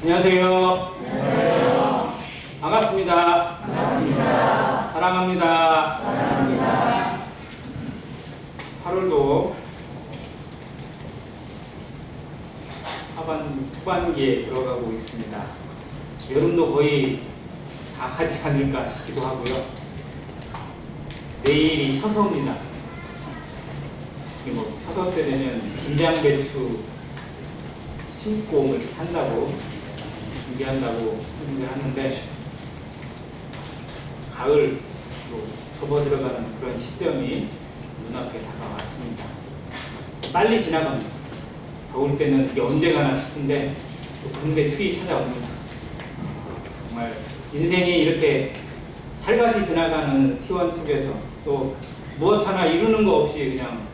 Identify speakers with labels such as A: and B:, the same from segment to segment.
A: 안녕하세요.
B: 안녕하세요.
A: 반갑습니다.
B: 반갑습니다.
A: 사랑합니다.
B: 사랑합니다.
A: 8월도 후반기에 들어가고 있습니다. 여름도 거의 다 가지 않을까 싶기도 하고요. 내일이 처서입니다. 처서 때 되면 김장 배추 심고 한다고 준비한다고 하는데 가을로 접어 들어가는 그런 시점이 눈앞에 다가왔습니다. 빨리 지나갑니다. 더울 때는 이게 언제 가나 싶은데 또 금세 추위 찾아옵니다. 정말 인생이 이렇게 살같이 지나가는 시원 속에서 또 무엇 하나 이루는 거 없이 그냥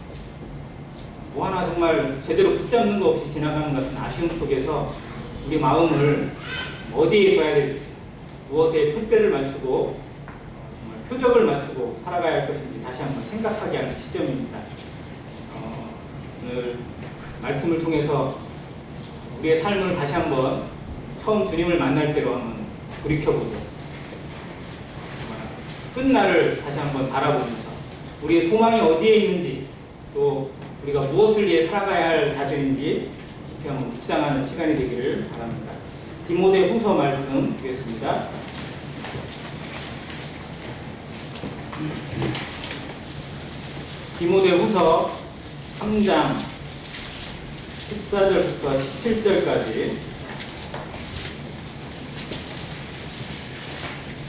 A: 뭐 하나 정말 제대로 붙잡는 거 없이 지나가는 같은 아쉬움 속에서 우리 마음을 어디에 둬야 될지, 무엇에 표대를 맞추고 정말 표적을 맞추고 살아가야 할 것인지 다시 한번 생각하게 하는 시점입니다. 오늘 말씀을 통해서 우리의 삶을 다시 한번 처음 주님을 만날 때로 한번 돌이켜보고 끝날을 다시 한번 바라보면서 우리의 소망이 어디에 있는지 또 우리가 무엇을 위해 살아가야 할 자들인지 깊이 한번 묵상하는 시간이 되기를 바랍니다. 디모데후서 말씀 드리겠습니다. 디모데후서 3장 14절부터 17절까지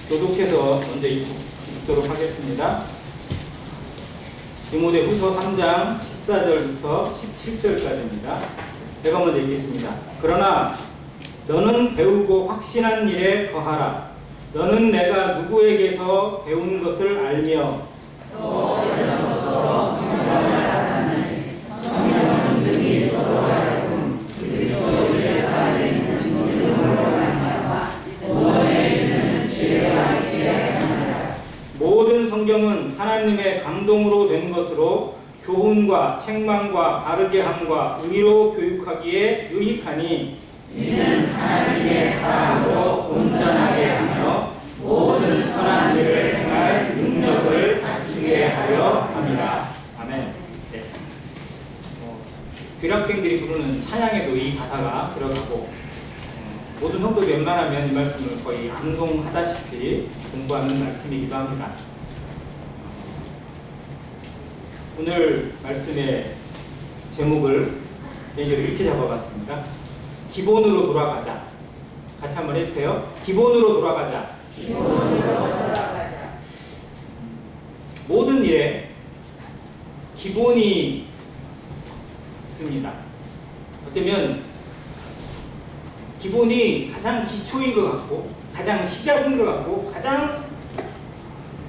A: 교독해서 먼저 읽도록 하겠습니다. 디모데후서 3장 14절부터 17절까지입니다. 제가 먼저 읽겠습니다. 그러나 너는 배우고 확신한 일에 거하라. 너는 내가 누구에게서 배운 것을 알며
B: 또 여러분도 성령을 받았느니 성령은 능히 저도 알고 그리스도 위에서 알리는 믿음으로 말미암아 구원에 이르는 지혜가 있게 하느니라.
A: 모든 성경은 하나님의 감동으로 된 것으로 교훈과 책망과 바르게 함과 의로 교육하기에 유익하니
B: 이는 하나님의 사랑으로 온전하게 하며 모든 선한 일을 행할 능력을 갖추게 하려 합니다.
A: 아멘. 네. 교학생들이 부르는 찬양에도 이 가사가 들어가고 모든 성도들이 웬만하면 이 말씀을 거의 암송하다시피 공부하는 말씀이기도 합니다. 오늘 말씀의 제목을 이렇게 잡아봤습니다. 기본으로 돌아가자. 같이 한번 해주세요. 기본으로 돌아가자.
B: 기본으로 돌아가자.
A: 모든 일에 기본이 있습니다. 어쩌면 기본이 가장 기초인 것 같고 가장 시작인 것 같고 가장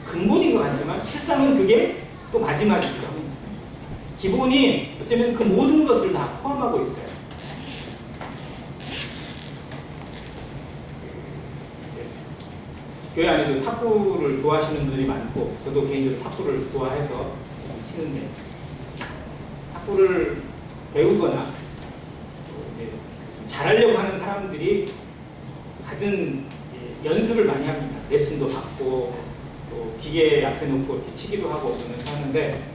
A: 근본인 것 같지만 실상은 그게 또 마지막이기도 합니다. 기본이 어쩌면 그 모든 것을 다 포함하고 있어요. 교회 안에도 탁구를 좋아하시는 분들이 많고 저도 개인적으로 탁구를 좋아해서 치는데 탁구를 배우거나 잘하려고 하는 사람들이 갖은 연습을 많이 합니다. 레슨도 받고 또 기계 앞에 놓고 이렇게 치기도 하고 그러면서 하는데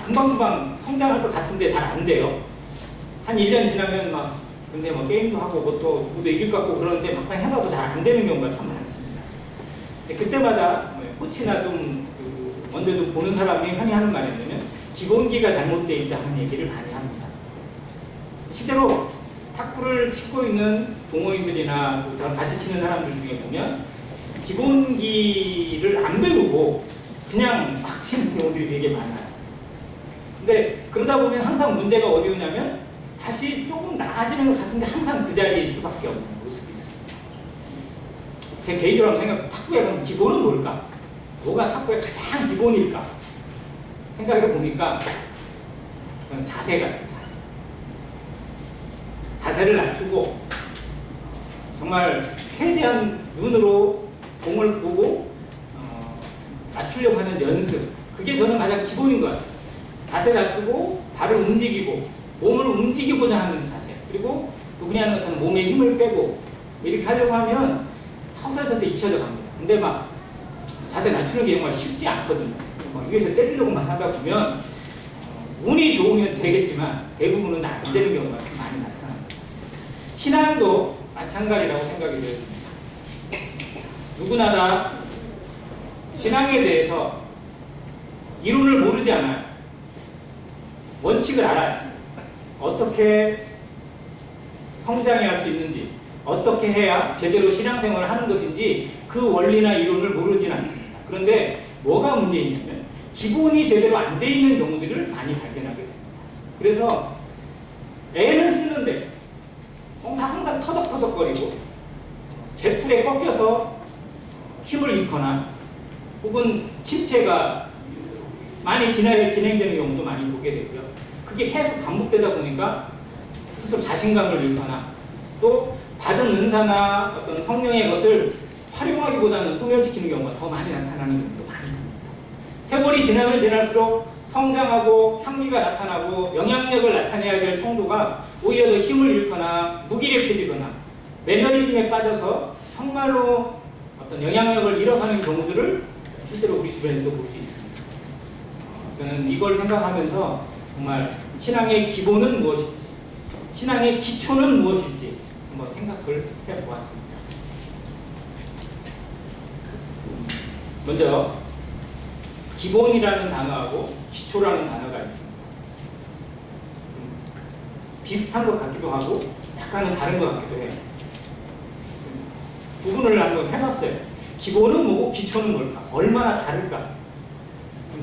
A: 금방금방 성장할 것 같은데 잘 안 돼요. 한 1년 지나면 막 근데 뭐 게임도 하고 뭐또 누구도 이길 것 같고 그러는데 막상 해봐도 잘 안 되는 경우가 참 많습니다. 그때마다 코치나 좀 먼저 좀 보는 사람이 흔히 하는 말이 뭐냐면 기본기가 잘못되어 있다는 얘기를 많이 합니다. 실제로 탁구를 치고 있는 동호인들이나 저랑 같이 치는 사람들 중에 보면 기본기를 안 배우고 그냥 막 치는 경우들이 되게 많아요. 근데 그러다 보면 항상 문제가 어디 오냐면 다시 조금 나아지는 것 같은데 항상 그 자리일 수밖에 없는 모습이 있습니다. 제 개인적으로 생각해서 탁구의 그럼 기본은 뭘까? 뭐가 탁구의 가장 기본일까? 생각해 보니까 저는 자세 같아요. 자세를 낮추고 정말 최대한 눈으로 공을 보고 낮추려고 하는 연습, 그게 저는 가장 기본인 것 같아요. 자세 낮추고 발을 움직이고 몸을 움직이고자 하는 자세, 그리고 그분이 하는 것처럼 몸에 힘을 빼고 이렇게 하려고 하면 서서히 잊혀져 갑니다. 근데 막 자세 낮추는 게 정말 쉽지 않거든요. 막 위에서 때리려고만 하다 보면 운이 좋으면 되겠지만 대부분은 안 되는 경우가 좀 많이 나타납니다. 신앙도 마찬가지라고 생각이 되었습니다. 누구나 다 신앙에 대해서 이론을 모르지 않아요. 원칙을 알아요. 어떻게 성장해야 할 수 있는지, 어떻게 해야 제대로 신앙생활을 하는 것인지 그 원리나 이론을 모르지는 않습니다. 그런데 뭐가 문제이냐면 기본이 제대로 안 돼 있는 경우들을 많이 발견하게 됩니다. 그래서 애는 쓰는데 항상 터덕터덕거리고 제풀에 꺾여서 힘을 잃거나 혹은 침체가 많이 진행되는 경우도 많이 보게 되고요. 그게 계속 반복되다 보니까 스스로 자신감을 잃거나 또 받은 은사나 어떤 성령의 것을 활용하기보다는 소멸시키는 경우가 더 많이 나타나는 경우도 많이 납니다. 세월이 지나면 지날수록 성장하고 향기가 나타나고 영향력을 나타내야 될 성도가 오히려 더 힘을 잃거나 무기력해지거나 매너리즘에 빠져서 정말로 어떤 영향력을 잃어가는 경우들을 실제로 우리 주변에도 볼 수 있습니다. 저는 이걸 생각하면서 정말 신앙의 기본은 무엇일지, 신앙의 기초는 무엇일지 한번 생각을 해보았습니다. 먼저 기본이라는 단어하고 기초라는 단어가 있습니다. 비슷한 것 같기도 하고 약간은 다른 것 같기도 해요. 구분을 한번 해봤어요. 기본은 뭐고 기초는 뭘까? 얼마나 다를까?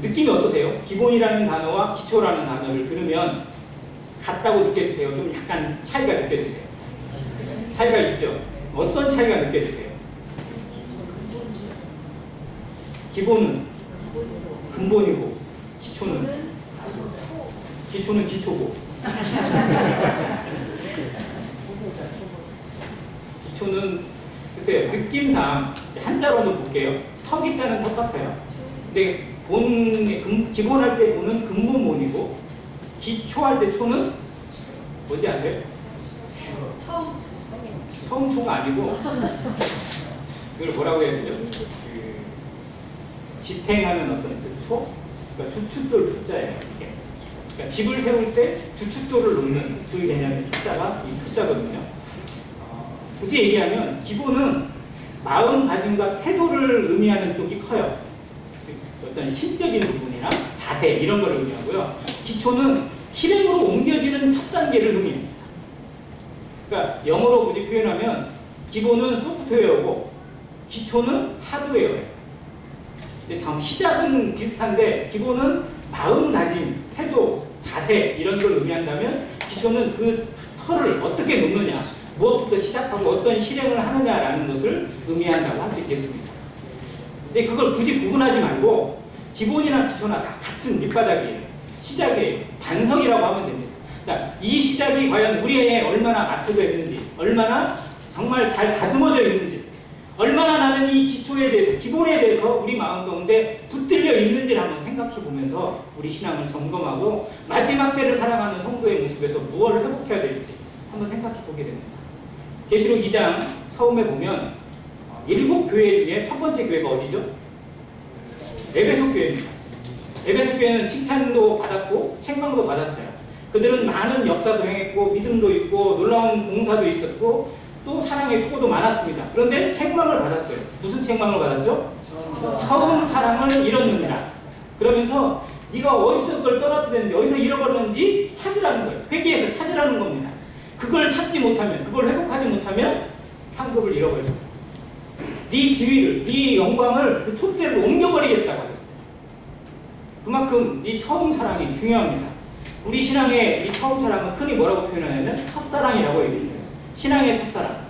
A: 느낌이 어떠세요? 기본이라는 단어와 기초라는 단어를 들으면 같다고 느껴지세요? 좀 약간 차이가 느껴지세요? 차이가 있죠? 어떤 차이가 느껴지세요? 기본은 근본이고 기초는 기초고 기초는 글쎄요, 느낌상 한자로 한번 볼게요. 턱이자는 똑같아요. 근데 기본할 때 본은 근본본이고 기초할 때 초는 뭔지 아세요? 처음 초가 아니고 이걸 뭐라고 해야 되죠? 지탱하는 어떤 그 초? 그러니까 주춧돌 초자예요. 이게. 그러니까 집을 세울 때 주춧돌을 놓는 그 개념의 초자가 이 초자거든요. 굳이 얘기하면 기본은 마음가짐과 태도를 의미하는 쪽이 커요. 어떤 신적인 부분이나 자세 이런 걸 의미하고요. 기초는 실행으로 옮겨지는 첫 단계를 의미합니다. 그러니까 영어로 굳이 표현하면 기본은 소프트웨어고 기초는 하드웨어예요. 근데 참 시작은 비슷한데 기본은 마음가짐, 태도, 자세 이런 걸 의미한다면 기초는 그 터를 어떻게 놓느냐, 무엇부터 시작하고 어떤 실행을 하느냐라는 것을 의미한다고 할 수 있겠습니다. 근데 그걸 굳이 구분하지 말고 기본이나 기초나 다 같은 밑바닥이에요. 시작이에요. 반성이라고 하면 됩니다. 자, 이 시작이 과연 우리에 얼마나 맞춰져 있는지, 얼마나 정말 잘 다듬어져 있는지, 얼마나 나는 이 기초에 대해서, 기본에 대해서 우리 마음 가운데 붙들려 있는지를 한번 생각해 보면서 우리 신앙을 점검하고 마지막 때를 살아가는 성도의 모습에서 무엇을 회복해야 될지 한번 생각해 보게 됩니다. 계시록 2장 처음에 보면 7교회 중에 첫 번째 교회가 어디죠? 에베소 교회입니다. 에베소 교회는 칭찬도 받았고 책망도 받았어요. 그들은 많은 역사도 행했고 믿음도 있고 놀라운 봉사도 있었고 또 사랑의 수고도 많았습니다. 그런데 책망을 받았어요. 무슨 책망을 받았죠? 처음 사랑을 잃었느니라. 그러면서 네가 어디서 그걸 떨어뜨렸는지 어디서 잃어버렸는지 찾으라는 거예요. 회개해서 찾으라는 겁니다. 그걸 찾지 못하면, 그걸 회복하지 못하면 상급을 잃어버립니다. 네 지위를, 네 영광을 그 촛대로 옮겨버리겠다고 하셨어요. 그만큼 이 처음 사랑이 중요합니다. 우리 신앙의 이 처음 사랑은 흔히 뭐라고 표현하냐면 첫사랑이라고 얘기해요. 신앙의 첫사랑.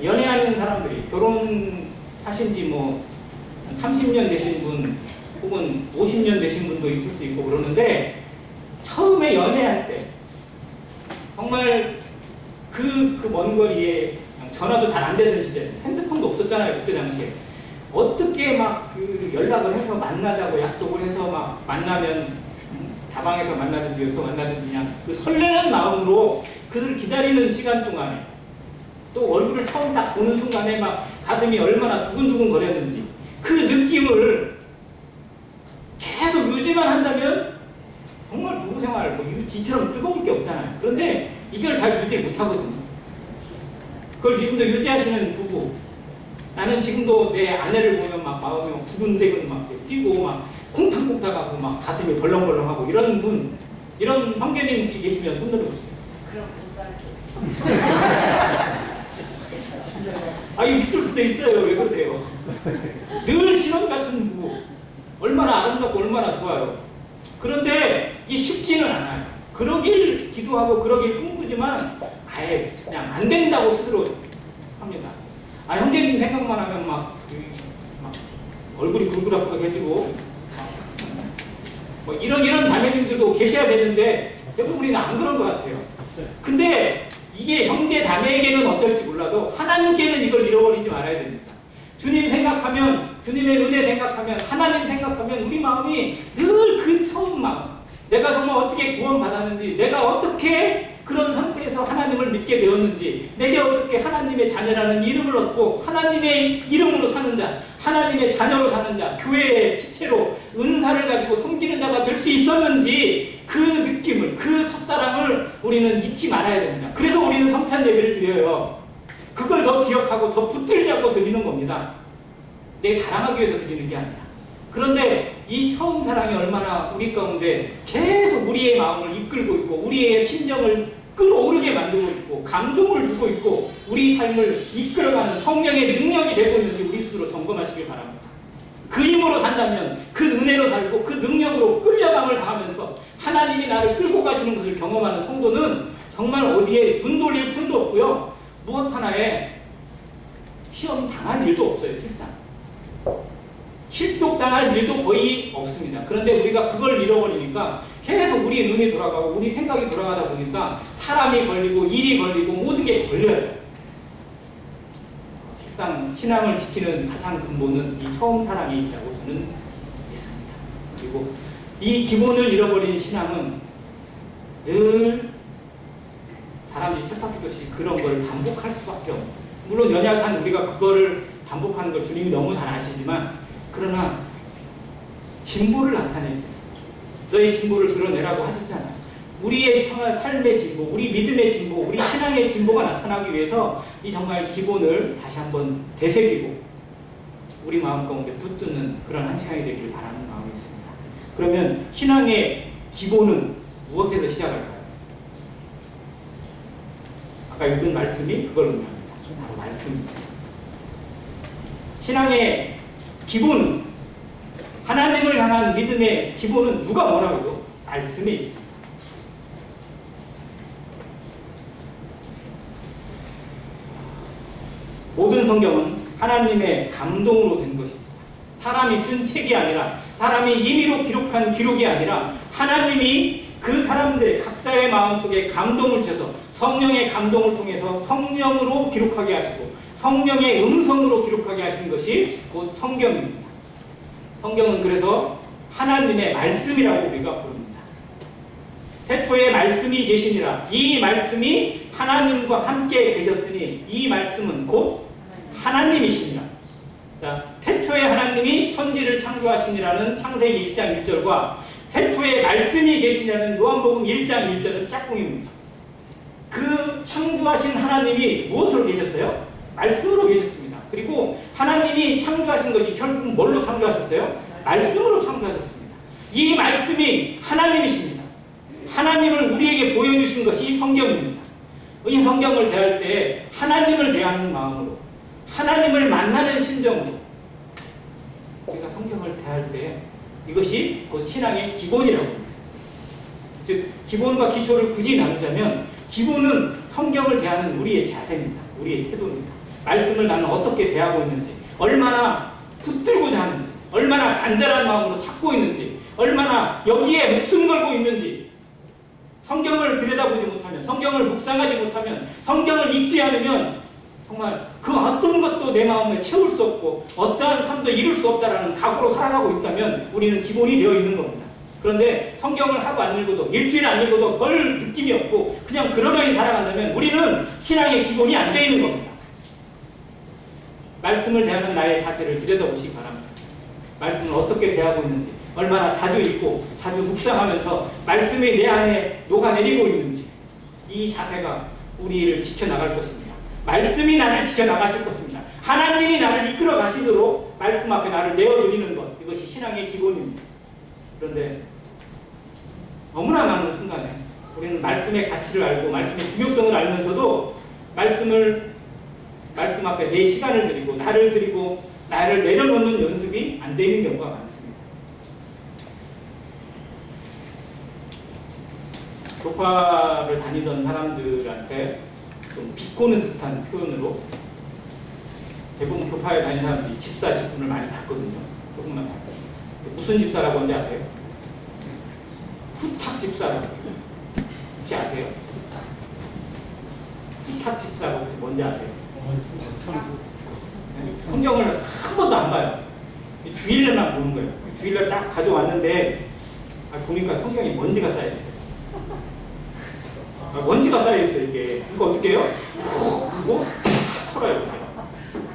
A: 연애하는 사람들이 결혼하신 지 뭐 30년 되신 분 혹은 50년 되신 분도 있을 수 있고 그러는데 처음에 연애할 때 정말 그 먼 거리에 전화도 잘 안 되던 시절, 핸드폰도 없었잖아요, 그때 당시에. 어떻게 막 그 연락을 해서 만나자고 약속을 해서 막 만나면 다방에서 만나든지 여기서 만나든지 그냥 그 설레는 마음으로 그 그들 기다리는 시간 동안에 또 얼굴을 처음 딱 보는 순간에 막 가슴이 얼마나 두근두근 거렸는지 그 느낌을 계속 유지만 한다면 정말 부부 생활 뭐 지처럼 뜨거울 게 없잖아요. 그런데 이걸 잘 유지 못하거든요. 그걸 지금도 유지하시는 부부, 나는 지금도 내 아내를 보면 막 마음이 막 두근대근 막 뛰고 막 콩탕콩탕하고 막 가슴이 벌렁벌렁하고 이런 분, 이런 황교님 혹시 계시면 손 들어보세요.
B: 그럼 못 살죠.
A: 아, 이거 있을 수도 있어요. 왜 그러세요? 늘 신혼 같은 부부, 얼마나 아름답고 얼마나 좋아요. 그런데 이게 쉽지는 않아요. 그러길 기도하고 그러길 꿈꾸지만 아예 그냥 안 된다고 스스로 합니다. 아, 형제님 생각만 하면 막 얼굴이 굴굴아프게지고 뭐 이런 자매님들도 계셔야 되는데 대부분이 안 그런 것 같아요. 근데 이게 형제 자매에게는 어쩔지 몰라도 하나님께는 이걸 잃어버리지 말아야 됩니다. 주님 생각하면, 주님의 은혜 생각하면, 하나님 생각하면 우리 마음이 늘 그 처음 마음, 내가 정말 어떻게 구원받았는지, 내가 어떻게 그런 상태에서 하나님을 믿게 되었는지, 내게 어떻게 하나님의 자녀라는 이름을 얻고 하나님의 이름으로 사는 자, 하나님의 자녀로 사는 자, 교회의 지체로 은사를 가지고 섬기는 자가 될 수 있었는지 그 느낌을, 그 첫사랑을 우리는 잊지 말아야 됩니다. 그래서 우리는 성찬 예배를 드려요. 그걸 더 기억하고 더 붙들자고 드리는 겁니다. 내 자랑하기 위해서 드리는 게 아니라. 그런데 이 처음 사랑이 얼마나 우리 가운데 계속 우리의 마음을 이끌고 있고 우리의 심정을 끌어오르게 만들고 있고 감동을 주고 있고 우리 삶을 이끌어가는 성령의 능력이 되고 있는지 우리 스스로 점검하시길 바랍니다. 그 힘으로 산다면 그 은혜로 살고 그 능력으로 끌려감을 당하면서 하나님이 나를 끌고 가시는 것을 경험하는 성도는 정말 어디에 눈 돌릴 틈도 없고요. 무엇 하나에 시험 당할 일도 없어요. 실상 실족당할 일도 거의 없습니다. 그런데 우리가 그걸 잃어버리니까 계속 우리 눈이 돌아가고 우리 생각이 돌아가다 보니까 사람이 걸리고 일이 걸리고 모든 게 걸려요. 실상 신앙을 지키는 가장 근본은 이 처음 사랑이 있다고 저는 믿습니다. 그리고 이 기본을 잃어버린 신앙은 늘 다람쥐 쳇바퀴듯이 그런 걸 반복할 수밖에 없고, 물론 연약한 우리가 그거를 반복하는 걸 주님이 너무 잘 아시지만, 그러나 진보를 나타내겠습니다. 너의 진보를 드러내라고 하셨잖아요. 우리의 삶의 진보, 우리 믿음의 진보, 우리 신앙의 진보가 나타나기 위해서 이 정말 기본을 다시 한번 되새기고 우리 마음 가운데 붙드는 그런 한 시간이 되기를 바라는 마음이 있습니다. 그러면 신앙의 기본은 무엇에서 시작할까요? 아까 읽은 말씀이 그걸 의미합니다. 바로 말씀입니다. 신앙의 기본은, 하나님을 향한 믿음의 기본은 누가 뭐라고요? 말씀에 있습니다. 모든 성경은 하나님의 감동으로 된 것입니다. 사람이 쓴 책이 아니라, 사람이 임의로 기록한 기록이 아니라 하나님이 그 사람들 각자의 마음속에 감동을 주셔서 성령의 감동을 통해서 성령으로 기록하게 하시고 성령의 음성으로 기록하게 하신 것이 곧 성경입니다. 성경은 그래서 하나님의 말씀이라고 우리가 부릅니다. 태초에 말씀이 계시니라. 이 말씀이 하나님과 함께 계셨으니 이 말씀은 곧 하나님이십니다. 자, 태초에 하나님이 천지를 창조하시니라는 창세기 1장 1절과 태초에 말씀이 계시냐는 요한복음 1장 1절은 짝꿍입니다. 그 창조하신 하나님이 무엇으로 계셨어요? 말씀으로 계셨습니다. 그리고 하나님이 창조하신 것이 결국 뭘로 창조하셨어요? 말씀으로 창조하셨습니다. 이 말씀이 하나님이십니다. 하나님을 우리에게 보여주신 것이 성경입니다. 이 성경을 대할 때 하나님을 대하는 마음으로, 하나님을 만나는 심정으로 우리가 성경을 대할 때 이것이 곧 신앙의 기본이라고 했습니다. 즉 기본과 기초를 굳이 나누자면 기본은 성경을 대하는 우리의 자세입니다. 우리의 태도입니다. 말씀을 나는 어떻게 대하고 있는지, 얼마나 붙들고자 하는지, 얼마나 간절한 마음으로 찾고 있는지, 얼마나 여기에 목숨 걸고 있는지, 성경을 들여다보지 못하면, 성경을 묵상하지 못하면, 성경을 읽지 않으면 정말 그 어떤 것도 내 마음에 채울 수 없고 어떠한 삶도 이룰 수 없다라는 각오로 살아가고 있다면 우리는 기본이 되어 있는 겁니다. 그런데 성경을 하루 안 읽어도 일주일 안 읽어도 별 느낌이 없고 그냥 그러려니 살아간다면 우리는 신앙의 기본이 안 돼 있는 겁니다. 말씀을 대하는 나의 자세를 들여다보시기 바랍니다. 말씀을 어떻게 대하고 있는지, 얼마나 자주 읽고 자주 묵상하면서 말씀이 내 안에 녹아내리고 있는지, 이 자세가 우리를 지켜나갈 것입니다. 말씀이 나를 지켜나가실 것입니다. 하나님이 나를 이끌어 가시도록 말씀 앞에 나를 내어드리는 것, 이것이 신앙의 기본입니다. 그런데 너무나 많은 순간에 우리는 말씀의 가치를 알고 말씀의 중요성을 알면서도 말씀 앞에 내 시간을 드리고 나를 드리고 나를 내려놓는 연습이 안 되는 경우가 많습니다. 교파를 다니던 사람들한테 좀 비꼬는 듯한 표현으로 대부분 교파에 다니는 사람들이 집사 직분을 많이 받거든요. 조금만 받아요. 무슨 집사라고 하는지 아세요? 후탁 집사라고. 혹시 아세요? 후탁 집사라고 혹시 뭔지 아세요? 성경을 한 번도 안 봐요. 주일날만 보는 거예요. 주일날 딱 가져왔는데 보니까 성경에 먼지가 쌓여있어요. 먼지가 쌓여있어요. 이게 이거 어떻게 해요? 그거 털어요.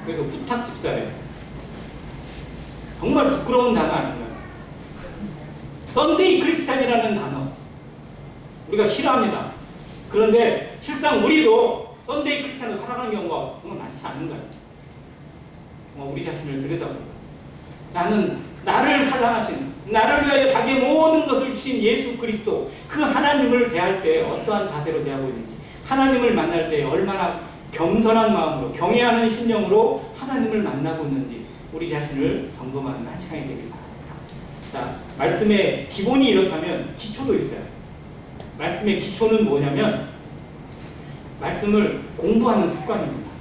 A: 그래서 후탁 집사래요. 정말 부끄러운 단어 아닌가요? 썬데이 크리스찬이라는 단어 우리가 싫어합니다. 그런데 실상 우리도 썬데이 크리스찬으로 살아가는 경우가 정말 많지 않은가요? 우리 자신을 들여다보고 나는 나를 사랑하신, 나를 위하여 자기의 모든 것을 주신 예수 그리스도, 그 하나님을 대할 때 어떠한 자세로 대하고 있는지, 하나님을 만날 때 얼마나 겸손한 마음으로 경외하는 심령으로 하나님을 만나고 있는지 우리 자신을 점검하는 한 시간이 되길 바랍니다. 자, 말씀의 기본이 이렇다면 기초도 있어요. 말씀의 기초는 뭐냐면 말씀을 공부하는 습관입니다.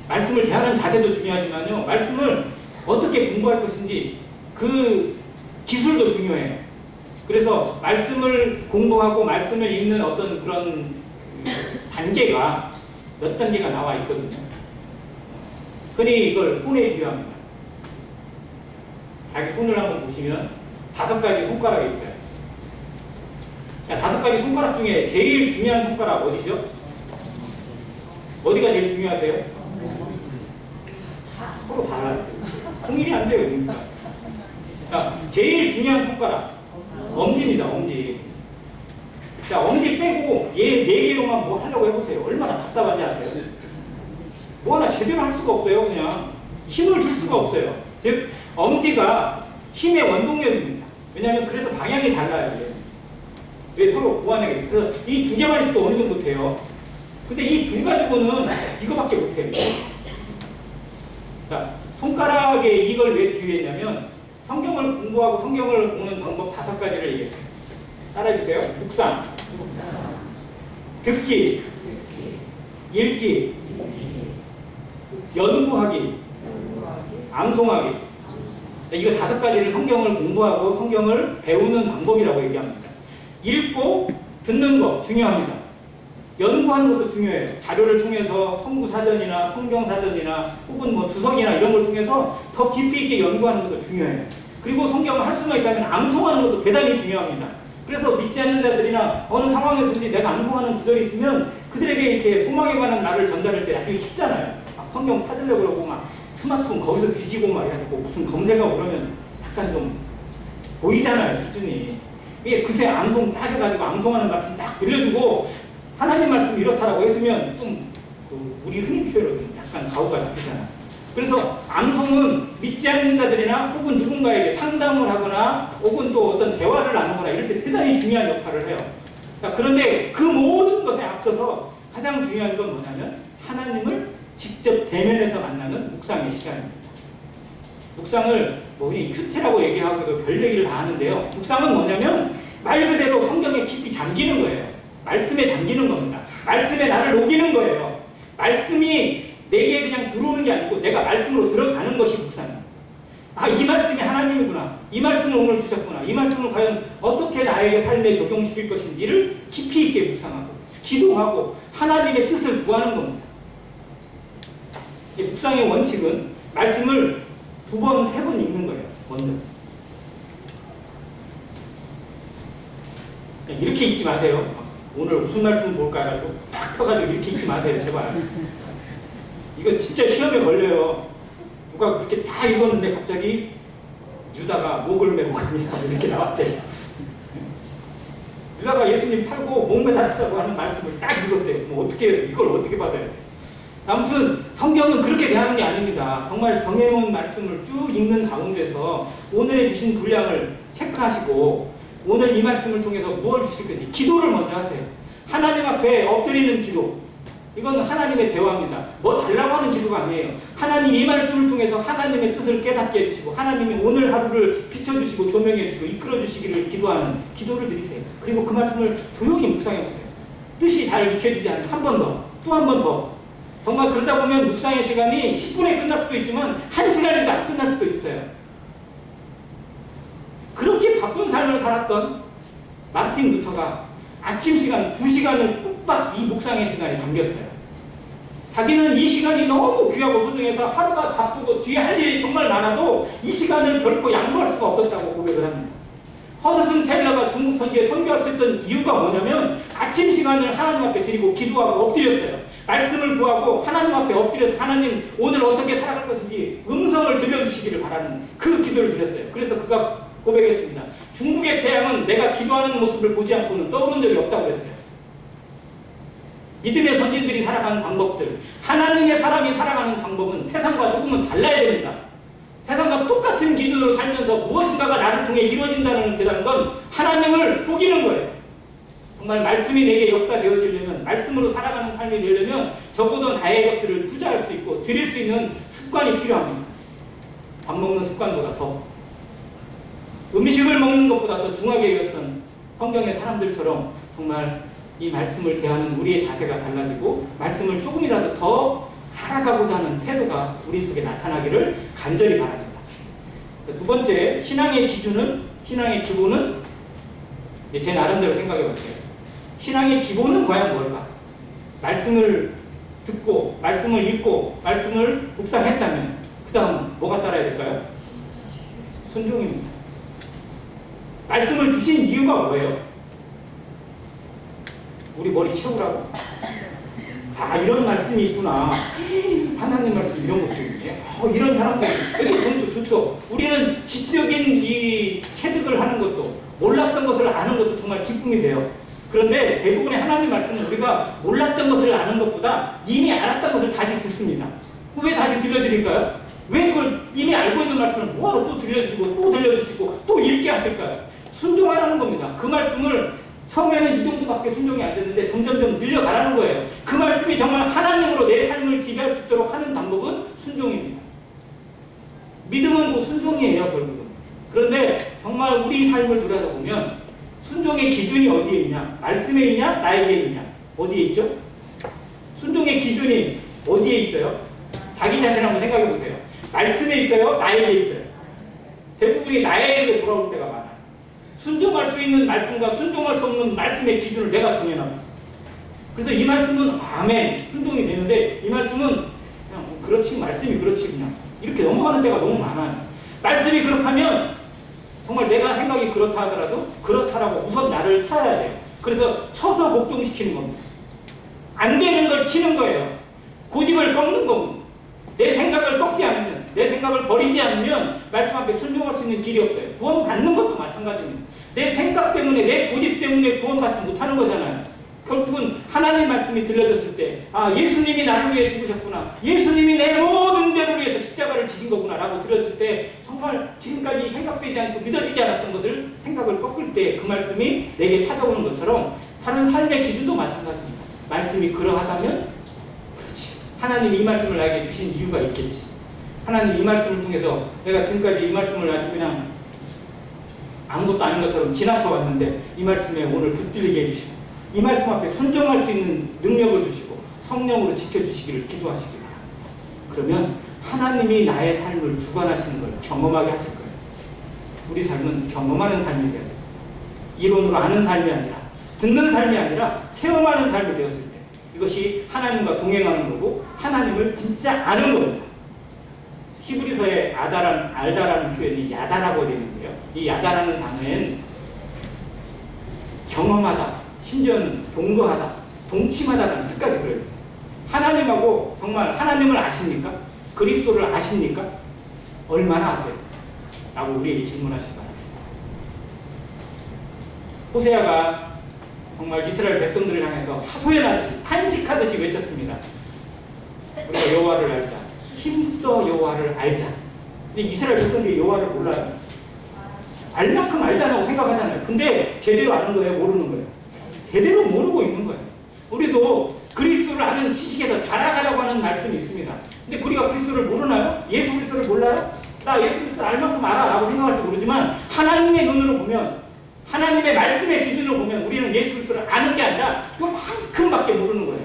A: 말씀을 대하는 자세도 중요하지만요, 말씀을 어떻게 공부할 것인지 그 기술도 중요해요. 그래서 말씀을 공부하고 말씀을 읽는 어떤 그런 단계가 몇 단계가 나와 있거든요. 흔히 이걸 손에 비유합니다. 자기 손을 한번 보시면 5가지 손가락이 있어요. 5가지 손가락 중에 제일 중요한 손가락 어디죠? 어디가 제일 중요하세요? 서로 달라요. 통일이 안 돼요. 그러니까. 제일 중요한 손가락 엄지입니다. 엄지. 자, 엄지 빼고 얘 4개로만 뭐 하려고 해보세요. 얼마나 답답한지 아세요? 뭐 하나 제대로 할 수가 없어요. 그냥 힘을 줄 수가 없어요. 즉 엄지가 힘의 원동력입니다. 왜냐하면 그래서 방향이 달라요. 이게. 왜 서로 보완하게. 그래서 이 2개만 있어도 어느 정도 돼요. 근데 이 둘 가지고는 이거밖에 못해요. 자, 손가락에 이걸 왜 비유했냐면 성경을 공부하고 성경을 보는 방법 5가지를 얘기했어요. 따라해주세요. 묵상, 듣기, 읽기, 연구하기, 암송하기. 이거 5가지를 성경을 공부하고 성경을 배우는 방법이라고 얘기합니다. 읽고 듣는 거 중요합니다. 연구하는 것도 중요해요. 자료를 통해서 성구사전이나 성경사전이나 혹은 뭐 주석이나 이런 걸 통해서 더 깊이 있게 연구하는 것도 중요해요. 그리고 성경을 할 수만 있다면 암송하는 것도 대단히 중요합니다. 그래서 믿지 않는 자들이나 어느 상황에서든지 내가 암송하는 구절이 있으면 그들에게 이렇게 소망에 관한 말을 전달할 때 아주 쉽잖아요. 막 성경 찾으려고 그러고 막 스마트폰 거기서 뒤지고 막 해가지고 무슨 검색하고 그러면 약간 좀 보이잖아요, 수준이. 이게 그새 암송 따져가지고 암송하는 말씀 딱 들려주고 하나님 말씀 이렇다라고 해주면 좀 우리 흔히 표현으로 약간 가오가 잡히잖아요. 그래서 암송은 믿지 않는 자들이나 혹은 누군가에게 상담을 하거나 혹은 또 어떤 대화를 나누거나 이럴 때 대단히 중요한 역할을 해요. 그런데 그 모든 것에 앞서서 가장 중요한 건 뭐냐면 하나님을 직접 대면해서 만나는 묵상의 시간입니다. 묵상을 뭐 큐티라고 얘기하고도 별 얘기를 다 하는데요. 묵상은 뭐냐면 말 그대로 성경에 깊이 잠기는 거예요. 말씀에 잠기는 겁니다. 말씀에 나를 녹이는 거예요. 말씀이 내게 그냥 들어오는 게 아니고 내가 말씀으로 들어가는 것이 묵상입니다. 아, 이 말씀이 하나님이구나. 이 말씀을 오늘 주셨구나. 이 말씀을 과연 어떻게 나에게 삶에 적용시킬 것인지를 깊이 있게 묵상하고 기도하고 하나님의 뜻을 구하는 겁니다. 묵상의 원칙은 말씀을 2번, 3번 읽는 거예요. 먼저. 그냥 이렇게 읽지 마세요. 오늘 무슨 말씀 볼까 해가지고 딱 펴가지고 이렇게 읽지 마세요. 제발. 이거 진짜 시험에 걸려요. 누가 그렇게 다 읽었는데 갑자기 유다가 목을 메고 갑니다. 이렇게 나왔대요. 유다가 예수님 팔고 목 매달았다고 하는 말씀을 딱 읽었대요. 뭐 어떻게, 이걸 어떻게 받아야 돼? 아무튼 성경은 그렇게 대하는 게 아닙니다. 정말 정해놓은 말씀을 쭉 읽는 가운데서 오늘의 주신 분량을 체크하시고 오늘 이 말씀을 통해서 무엇을 주실 건지 기도를 먼저 하세요. 하나님 앞에 엎드리는 기도. 이건 하나님의 대화입니다. 뭐 달라고 하는 기도가 아니에요. 하나님 이 말씀을 통해서 하나님의 뜻을 깨닫게 해주시고 하나님이 오늘 하루를 비춰주시고 조명해 주시고 이끌어 주시기를 기도하는 기도를 드리세요. 그리고 그 말씀을 조용히 묵상해 보세요. 뜻이 잘 익혀지지 않으면 한 번 더, 또 한 번 더. 정말 그러다 보면 묵상의 시간이 10분에 끝날 수도 있지만 1시간에도 안 끝날 수도 있어요. 그렇게 바쁜 삶을 살았던 마르틴 루터가 아침 시간 2시간을 꾹박 이 묵상의 시간에 담겼어요. 자기는 이 시간이 너무 귀하고 소중해서 하루가 바쁘고 뒤에 할 일이 정말 많아도 이 시간을 결코 양보할 수가 없었다고 고백을 합니다. 허드슨 테일러가 중국 선교에 선교할 수 있던 이유가 뭐냐면 아침 시간을 하나님 앞에 드리고 기도하고 엎드렸어요. 말씀을 구하고 하나님 앞에 엎드려서 하나님 오늘 어떻게 살아갈 것인지 음성을 들려주시기를 바라는 그 기도를 드렸어요. 그래서 그가 고백했습니다. 중국의 태양은 내가 기도하는 모습을 보지 않고는 떠오른 적이 없다고 그랬어요. 믿음의 선진들이 살아가는 방법들, 하나님의 사람이 살아가는 방법은 세상과 조금은 달라야 됩니다. 세상과 똑같은 기준으로 살면서 무엇인가가 나를 통해 이루어진다는 건 하나님을 속이는 거예요. 정말 말씀이 내게 역사되어지려면, 말씀으로 살아가는 삶이 되려면 적어도 나의 것들을 투자할 수 있고 드릴 수 있는 습관이 필요합니다. 밥 먹는 습관보다 더, 음식을 먹는 것보다 더 중하게 여겼던 성경의 사람들처럼 정말 이 말씀을 대하는 우리의 자세가 달라지고 말씀을 조금이라도 더 알아가고자 하는 태도가 우리 속에 나타나기를 간절히 바랍니다. 두 번째, 신앙의 기준은, 신앙의 기본은 제 나름대로 생각해 봤어요. 신앙의 기본은 과연 뭘까? 말씀을 듣고 말씀을 읽고 말씀을 묵상했다면 그 다음 뭐가 따라야 될까요? 순종입니다. 말씀을 주신 이유가 뭐예요? 우리 머리 채우라고? 아, 이런 말씀이 있구나. 하나님 말씀 이런 것도 있네. 이런 사람들 이렇게 좋죠. 우리는 지적인 이 체득을 하는 것도, 몰랐던 것을 아는 것도 정말 기쁨이 돼요. 그런데 대부분의 하나님 말씀은 우리가 몰랐던 것을 아는 것보다 이미 알았던 것을 다시 듣습니다. 왜 다시 들려드릴까요? 왜 그걸 이미 알고 있는 말씀을 뭐하러 또 들려주시고 또 들려주시고 또 읽게 하실까요? 순종하라는 겁니다. 그 말씀을 처음에는 이 정도밖에 순종이 안 됐는데 점점점 늘려가라는 거예요. 그 말씀이 정말 하나님으로 내 삶을 지배할 수 있도록 하는 방법은 순종입니다. 믿음은 곧 순종이에요, 결국은. 그런데 정말 우리 삶을 돌아보면 순종의 기준이 어디에 있냐? 말씀에 있냐? 나에게 있냐? 어디에 있죠? 순종의 기준이 어디에 있어요? 자기 자신 한번 생각해 보세요. 말씀에 있어요? 나에게 있어요? 대부분이 나에게 돌아올 때가 많아요. 순종할 수 있는 말씀과 순종할 수 없는 말씀의 기준을 내가 정해놨어요. 그래서 이 말씀은 아멘, 순종이 되는데 이 말씀은 그냥 그렇지, 말씀이 그렇지 그냥 이렇게 넘어가는 때가 너무 많아요. 말씀이 그렇다면 정말 내가 생각이 그렇다 하더라도 그렇다라고 우선 나를 쳐야 돼요. 그래서 쳐서 복종시키는 겁니다. 안 되는 걸 치는 거예요. 고집을 꺾는 겁니다. 내 생각을 꺾지 않으면, 내 생각을 버리지 않으면 말씀 앞에 순종할 수 있는 길이 없어요. 구원 받는 것도 마찬가지입니다. 내 생각 때문에, 내 고집 때문에 구원받지 못하는 거잖아요. 결국은 하나님 말씀이 들려졌을 때, 아, 예수님이 나를 위해 죽으셨구나, 예수님이 내 모든 죄를 위해서 십자가를 지신 거구나 라고 들었을 때 정말 지금까지 생각되지 않고 믿어지지 않았던 것을 생각을 꺾을 때 그 말씀이 내게 찾아오는 것처럼 다른 삶의 기준도 마찬가지입니다. 말씀이 그러하다면 그렇지, 하나님이 이 말씀을 나에게 주신 이유가 있겠지. 하나님 이 말씀을 통해서 내가 지금까지 이 말씀을 아주 그냥 아무것도 아닌 것처럼 지나쳐 왔는데 이 말씀에 오늘 붙들리게 해주시고 이 말씀 앞에 순종할 수 있는 능력을 주시고 성령으로 지켜주시기를 기도하시기 바랍니다. 그러면 하나님이 나의 삶을 주관하시는 걸 경험하게 하실 거예요. 우리 삶은 경험하는 삶이 돼야 돼요. 이론으로 아는 삶이 아니라, 듣는 삶이 아니라 체험하는 삶이 되었을 때 이것이 하나님과 동행하는 거고 하나님을 진짜 아는 겁니다. 히브리서의 알다라는 표현이 야다라고 되어 있는데요. 이 야다라는 단어엔 경험하다, 심지어는 동거하다, 동침하다라는 뜻까지 들어있어요. 하나님하고 정말 하나님을 아십니까? 그리스도를 아십니까? 얼마나 아세요? 라고 우리에게 질문하실 바랍니다. 호세아가 정말 이스라엘 백성들을 향해서 하소연하듯이 탄식하듯이 외쳤습니다. 우리가 여호와를 알자. 힘써 여호와를 알자. 근데 이스라엘 백성들이 여호와를 몰라요. 알 만큼 알잖아고 생각하잖아요. 근데 제대로 아는 거예요? 모르는 거예요? 제대로 모르고 있는 거예요. 우리도 그리스도를 아는 지식에서 자라가라고 하는 말씀이 있습니다. 근데 우리가 그리스도를 모르나요? 예수 그리스도를 몰라요? 나 예수 그리스도를 알 만큼 알아 라고 생각할지 모르지만 하나님의 눈으로 보면, 하나님의 말씀의 기준으로 보면 우리는 예수 그리스도를 아는 게 아니라 요만큼밖에 모르는 거예요.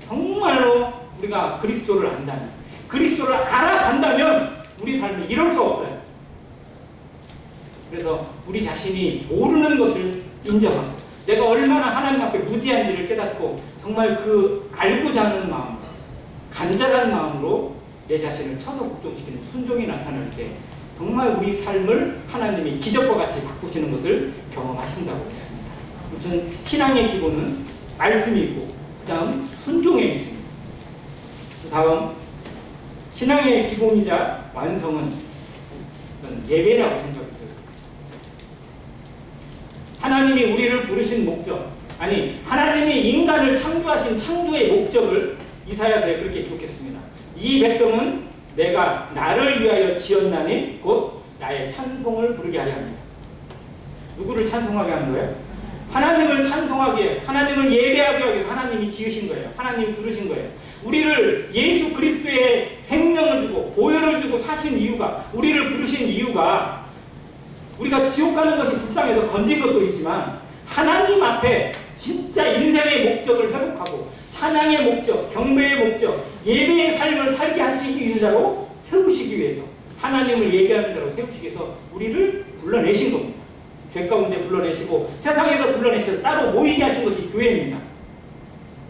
A: 정말로 우리가 그리스도를 안다면, 그리스도를 알아간다면 우리 삶이 이럴 수 없어요. 그래서 우리 자신이 모르는 것을 인정하고 내가 얼마나 하나님 앞에 무지한지를 깨닫고 정말 그 알고자 하는 마음, 간절한 마음으로 내 자신을 쳐서 복종시키는 순종이 나타날 때 정말 우리 삶을 하나님이 기적과 같이 바꾸시는 것을 경험하신다고 했습니다. 아무튼 신앙의 기본은 말씀이 있고 그 다음 순종에 있습니다. 그 다음 신앙의 기본이자 완성은 예배라고 생각합니다. 하나님이 우리를 부르신 목적, 아니 하나님이 인간을 창조하신 창조의 목적을 이사야서에 그렇게 기록했습니다. 이 백성은 내가 나를 위하여 지었나니 곧 나의 찬송을 부르게 하려 합니다. 누구를 찬송하게 하는 거예요? 하나님을 찬송하기 위해서, 하나님을 예배하기 위해서 하나님이 지으신 거예요. 하나님이 부르신 거예요. 우리를 예수 그리스도의 생명을 주고 보혈을 주고 사신 이유가, 우리를 부르신 이유가 우리가 지옥 가는 것이 불쌍해서 건진 것도 있지만 하나님 앞에 진짜 인생의 목적을 회복하고 찬양의 목적, 경배의 목적, 예배의 삶을 살게 하시기 위해서 세우시기 위해서, 하나님을 예배하는 자로 세우시기 위해서 우리를 불러내신 겁니다. 죄 가운데 불러내시고 세상에서 불러내셔서 따로 모이게 하신 것이 교회입니다.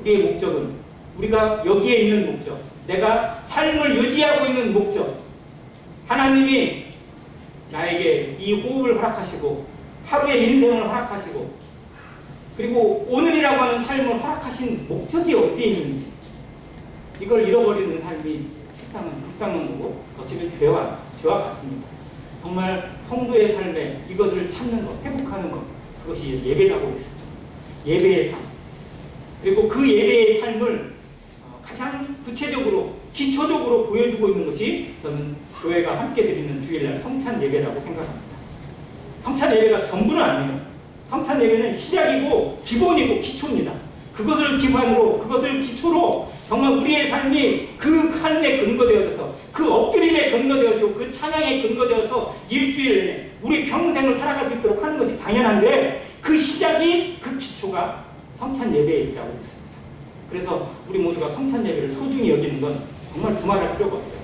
A: 우리의 목적은, 우리가 여기에 있는 목적, 내가 삶을 유지하고 있는 목적, 하나님이 나에게 이 호흡을 허락하시고 하루의 인생을 허락하시고 그리고 오늘이라고 하는 삶을 허락하신 목적이 어디에 있는지, 이걸 잃어버리는 삶이 실상은 불쌍한 거고 어쩌면 죄와 같습니다. 정말 성도의 삶에 이것을 찾는 것, 회복하는 것, 그것이 예배라고 했습니다. 예배의 삶. 그리고 그 예배의 삶을 가장 구체적으로, 기초적으로 보여주고 있는 것이 저는 교회가 함께 드리는 주일날 성찬 예배라고 생각합니다. 성찬 예배가 전부는 아니에요. 성찬 예배는 시작이고 기본이고 기초입니다. 그것을 기반으로, 그것을 기초로 정말 우리의 삶이 그 삶에 근거되어져서, 그 엎드림에 근거되어지고 그 찬양에 근거되어서 일주일 내내 우리 평생을 살아갈 수 있도록 하는 것이 당연한데, 그 시작이, 그 기초가 성찬 예배에 있다고 했습니다. 그래서 우리 모두가 성찬 예배를 소중히 여기는 건 정말 두말할 필요가 없어요.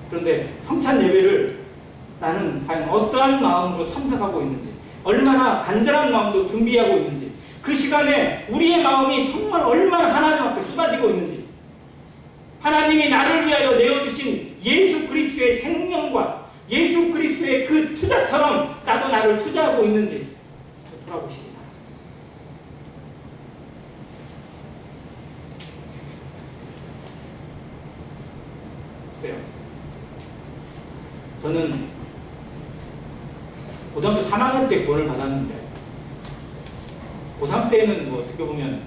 A: 그런데 성찬 예배를 나는 과연 어떠한 마음으로 참석하고 있는지, 얼마나 간절한 마음으로 준비하고 있는지, 그 시간에 우리의 마음이 정말 얼마나 하나님 앞에 쏟아지고 있는지, 하나님이 나를 위하여 내어주신 예수 그리스도의 생명과 예수 그리스도의 그 투자처럼 나도 나를 투자하고 있는지 돌아보시기 바랍니다. 글쎄요, 저는 고등학교 3학년 때 구원을 받았는데 고3 때는 뭐 어떻게 보면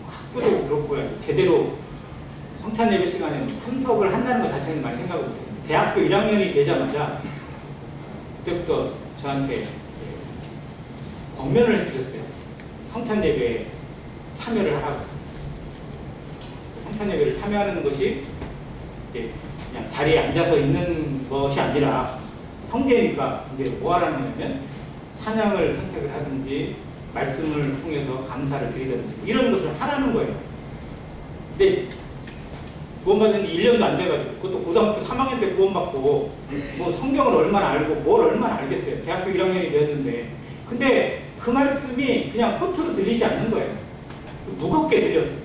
A: 학교도 그렇고요, 제대로 성찬 예배 시간에 참석을 한다는 것 자체는 많이 생각을 못해요. 대학교 1학년이 되자마자 그때부터 저한테 권면을 해주셨어요. 성찬 예배에 참여를 하라고. 성찬 예배를 참여하는 것이 이제 그냥 자리에 앉아서 있는 것이 아니라, 형제니까 이제 뭐 하라는 거냐면 찬양을 선택을 하든지 말씀을 통해서 감사를 드리든지 이런 것을 하라는 거예요. 근데 구원받은 지 1년도 안 돼가지고, 그것도 고등학교 3학년 때 구원받고 뭐 성경을 얼마나 알고 뭘 얼마나 알겠어요. 대학교 1학년이 되었는데. 근데 그 말씀이 그냥 허투루 들리지 않는 거예요. 무겁게 들렸어요.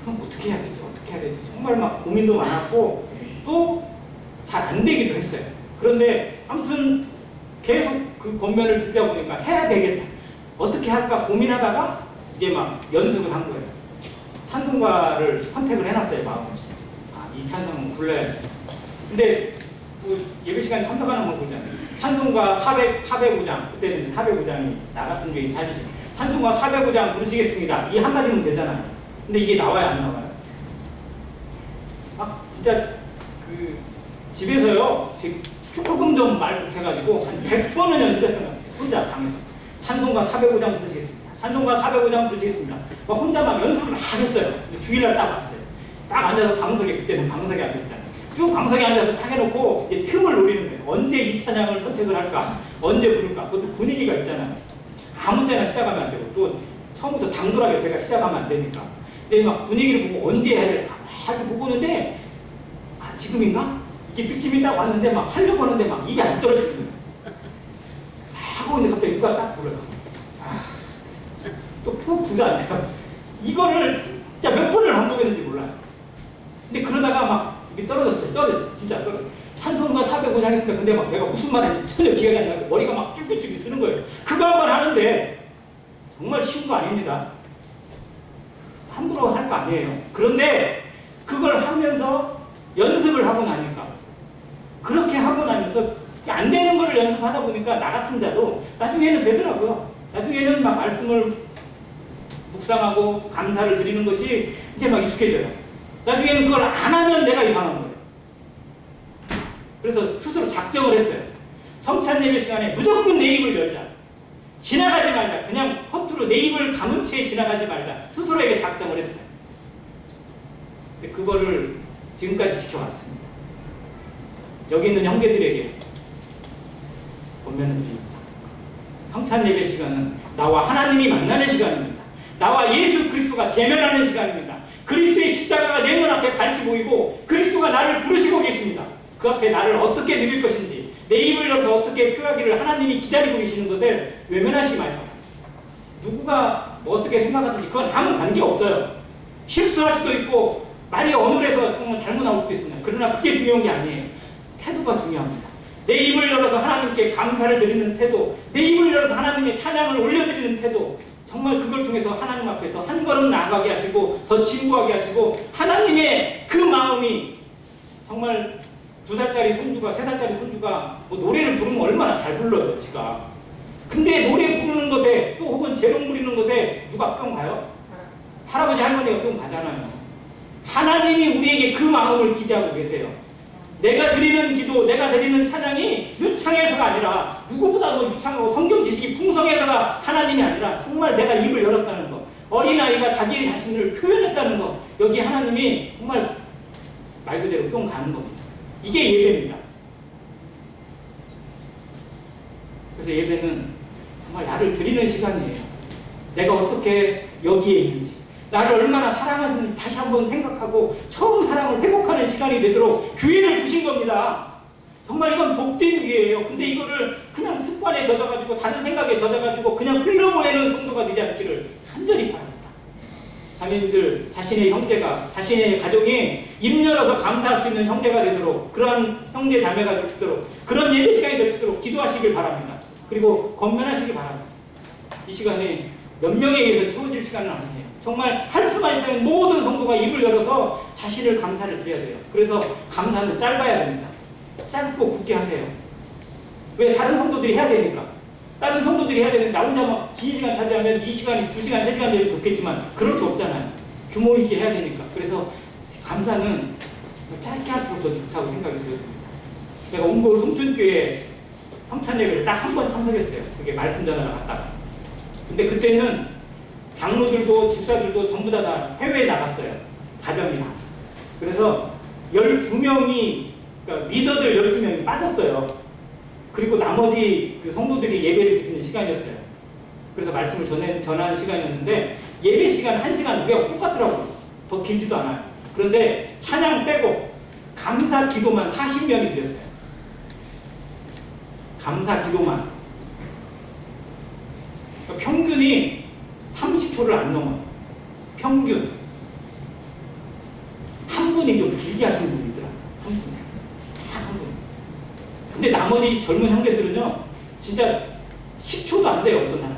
A: 그럼 어떻게 해야 되지? 어떻게 해야 되지? 정말 막 고민도 많았고 또 잘 안 되기도 했어요. 그런데 아무튼 계속 그 권면을 듣다 보니까 해야 되겠다. 어떻게 할까 고민하다가 이제 막 연습을 한 거예요. 찬송가를 선택을 해놨어요, 마음에. 이 찬송은 불러야지. 근데 그 예배 시간 참석하는 걸 보잖아요. 찬송가 405장, 그때는 405장이 나 같은 교인 차리죠. 찬송가 405장 부르시겠습니다. 이 한마디면 되잖아요. 근데 이게 나와요, 안 나와요? 진짜 그 집에서요, 조금 좀 말 못해가지고 한 100번은 연습했던 것 같아요. 혼자 방에서. 찬송가 405장 부르시겠습니다. 찬송가 405장 부르시겠습니다. 혼자 막 연습을 막 했어요. 주일날 딱 왔어요. 딱 앉아서 방석에, 그때는 방석에 앉았잖아요. 쭉 방석에 앉아서 딱 해놓고 이제 틈을 노리는 거예요. 언제 이 찬양을 선택을 할까? 언제 부를까? 그것도 분위기가 있잖아요. 아무 때나 시작하면 안 되고, 또 처음부터 당돌하게 제가 시작하면 안 되니까. 근데 막 분위기를 보고 언제 해야 될까? 막 이렇게 보고 있는데, 지금인가? 이게 느낌이 딱 왔는데 막 하려고 하는데 막 입이 안 떨어지는 거예요. 하고 있는데 갑자기 누가 딱 불러요. 또 푹 구도 안 돼요. 이거를 진짜 몇 번을 반복했는지 몰라요. 근데 그러다가 막 이게 떨어졌어요. 진짜 떨어졌어요. 찬송가 405장 했습니다. 근데 막 내가 무슨 말인지 전혀 기억이 안 나고 머리가 막 쭈삣쭈삣 쓰는 거예요. 그거 한 번 하는데 정말 쉬운 거 아닙니다. 함부로 할 거 아니에요. 그런데 그걸 하면서 연습을 하고 나니까, 그렇게 하고 나면서 안 되는 거를 연습하다 보니까 나 같은 자도 나중에는 되더라고요. 나중에는 막 말씀을 묵상하고 감사를 드리는 것이 이제 막 익숙해져요. 나중에는 그걸 안 하면 내가 이상한 거예요. 그래서 스스로 작정을 했어요. 성찬 예배 시간에 무조건 내 입을 열자. 지나가지 말자. 그냥 허투루 내 입을 감은 채 지나가지 말자. 스스로에게 작정을 했어요. 근데 그거를 지금까지 지켜왔습니다. 여기 있는 형제들에게 권면을 드립니다. 성찬 예배 시간은 나와 하나님이 만나는 시간입니다. 나와 예수 그리스도가 대면하는 시간입니다. 그리스도의 십자가가 내 눈앞에 밝히 보이고 그리스도가 나를 부르시고 계십니다. 그 앞에 나를 어떻게 누릴 것인지, 내 입을 열어서 어떻게 표하기를 하나님이 기다리고 계시는 것을 외면하시지 말고, 누구가 뭐 어떻게 생각하든지 그건 아무 관계없어요. 실수할 수도 있고 말이 어눌해서 정말 잘못 나올 수도 있습니다. 그러나 그게 중요한 게 아니에요. 태도가 중요합니다. 내 입을 열어서 하나님께 감사를 드리는 태도, 내 입을 열어서 하나님의 찬양을 올려드리는 태도, 정말 그걸 통해서 하나님 앞에 더 한 걸음 나아가게 하시고 더 진구하게 하시고, 하나님의 그 마음이 정말 2살짜리 손주가 3살짜리 손주가 뭐 노래를 부르면 얼마나 잘 불러요, 지가. 근데 노래 부르는 것에 또 혹은 재롱 부리는 것에 누가 뿅 가요? 할아버지 할머니가 뿅 가잖아요. 하나님이 우리에게 그 마음을 기대하고 계세요. 내가 드리는 기도, 내가 드리는 찬양이 유창해서가 아니라, 누구보다 더 유창하고 성경 지식이 풍성해서가 하나님이 아니라 정말 내가 입을 열었다는 것, 어린아이가 자기 자신을 표현했다는 것, 여기 하나님이 정말 말 그대로 뿅 가는 겁니다. 이게 예배입니다. 그래서 예배는 정말 나를 드리는 시간이에요. 내가 어떻게 여기에 있는지, 나를 얼마나 사랑하시는지 다시 한번 생각하고 처음 사랑을 회복하는 시간이 되도록 기회를 주신 겁니다. 정말 이건 복된 기회예요. 근데 이거를 그냥 습관에 젖어가지고 다른 생각에 젖어가지고 그냥 흘려보내는 성도가 되지 않기를 간절히 바랍니다. 자매님들, 자신의 형제가, 자신의 가정이 입 열어서 감사할 수 있는 형제가 되도록, 그러한 형제 자매가 되도록, 그런 예배 시간이 될 수 있도록 기도하시길 바랍니다. 그리고 권면하시길 바랍니다. 이 시간에 몇 명에 의해서 채워질 시간은 아니에요. 정말 할 수만 있다면 모든 성도가 입을 열어서 자신을 감사를 드려야 돼요. 그래서 감사는 짧아야 됩니다. 짧고 굳게 하세요. 왜? 다른 성도들이 해야 되니까. 다른 성도들이 해야 되는데 나 혼자 막 긴 시간 차지하면 2시간, 2시간, 3시간 되면 좋겠지만 그럴 수 없잖아요. 규모 있게 해야 되니까. 그래서 감사는 짧게 할수록 더 좋다고 생각이 들었습니다. 제가 옹골 송춘교회 성찬 예배를 딱 한 번 참석했어요. 그게 말씀 전하러 갔다가. 근데 그때는 장로들도 집사들도 전부 다 해외에 나갔어요. 가정이 다. 그래서 12명이, 그러니까 리더들 12명이 빠졌어요. 그리고 나머지 그 성도들이 예배를 드리는 시간이었어요. 그래서 말씀을 전하는 시간이었는데, 예배 시간 1시간 우리가 똑같더라고요. 더 길지도 않아요. 그런데 찬양 빼고 감사 기도만 40명이 드렸어요. 감사 기도만. 그러니까 평균이 30초를 안 넘어요. 평균. 한 분이 좀 길게 하시는 분이 있더라고요. 한 분. 딱 한 분. 근데 나머지 젊은 형제들은요, 진짜 10초도 안 돼요, 어떤 사람.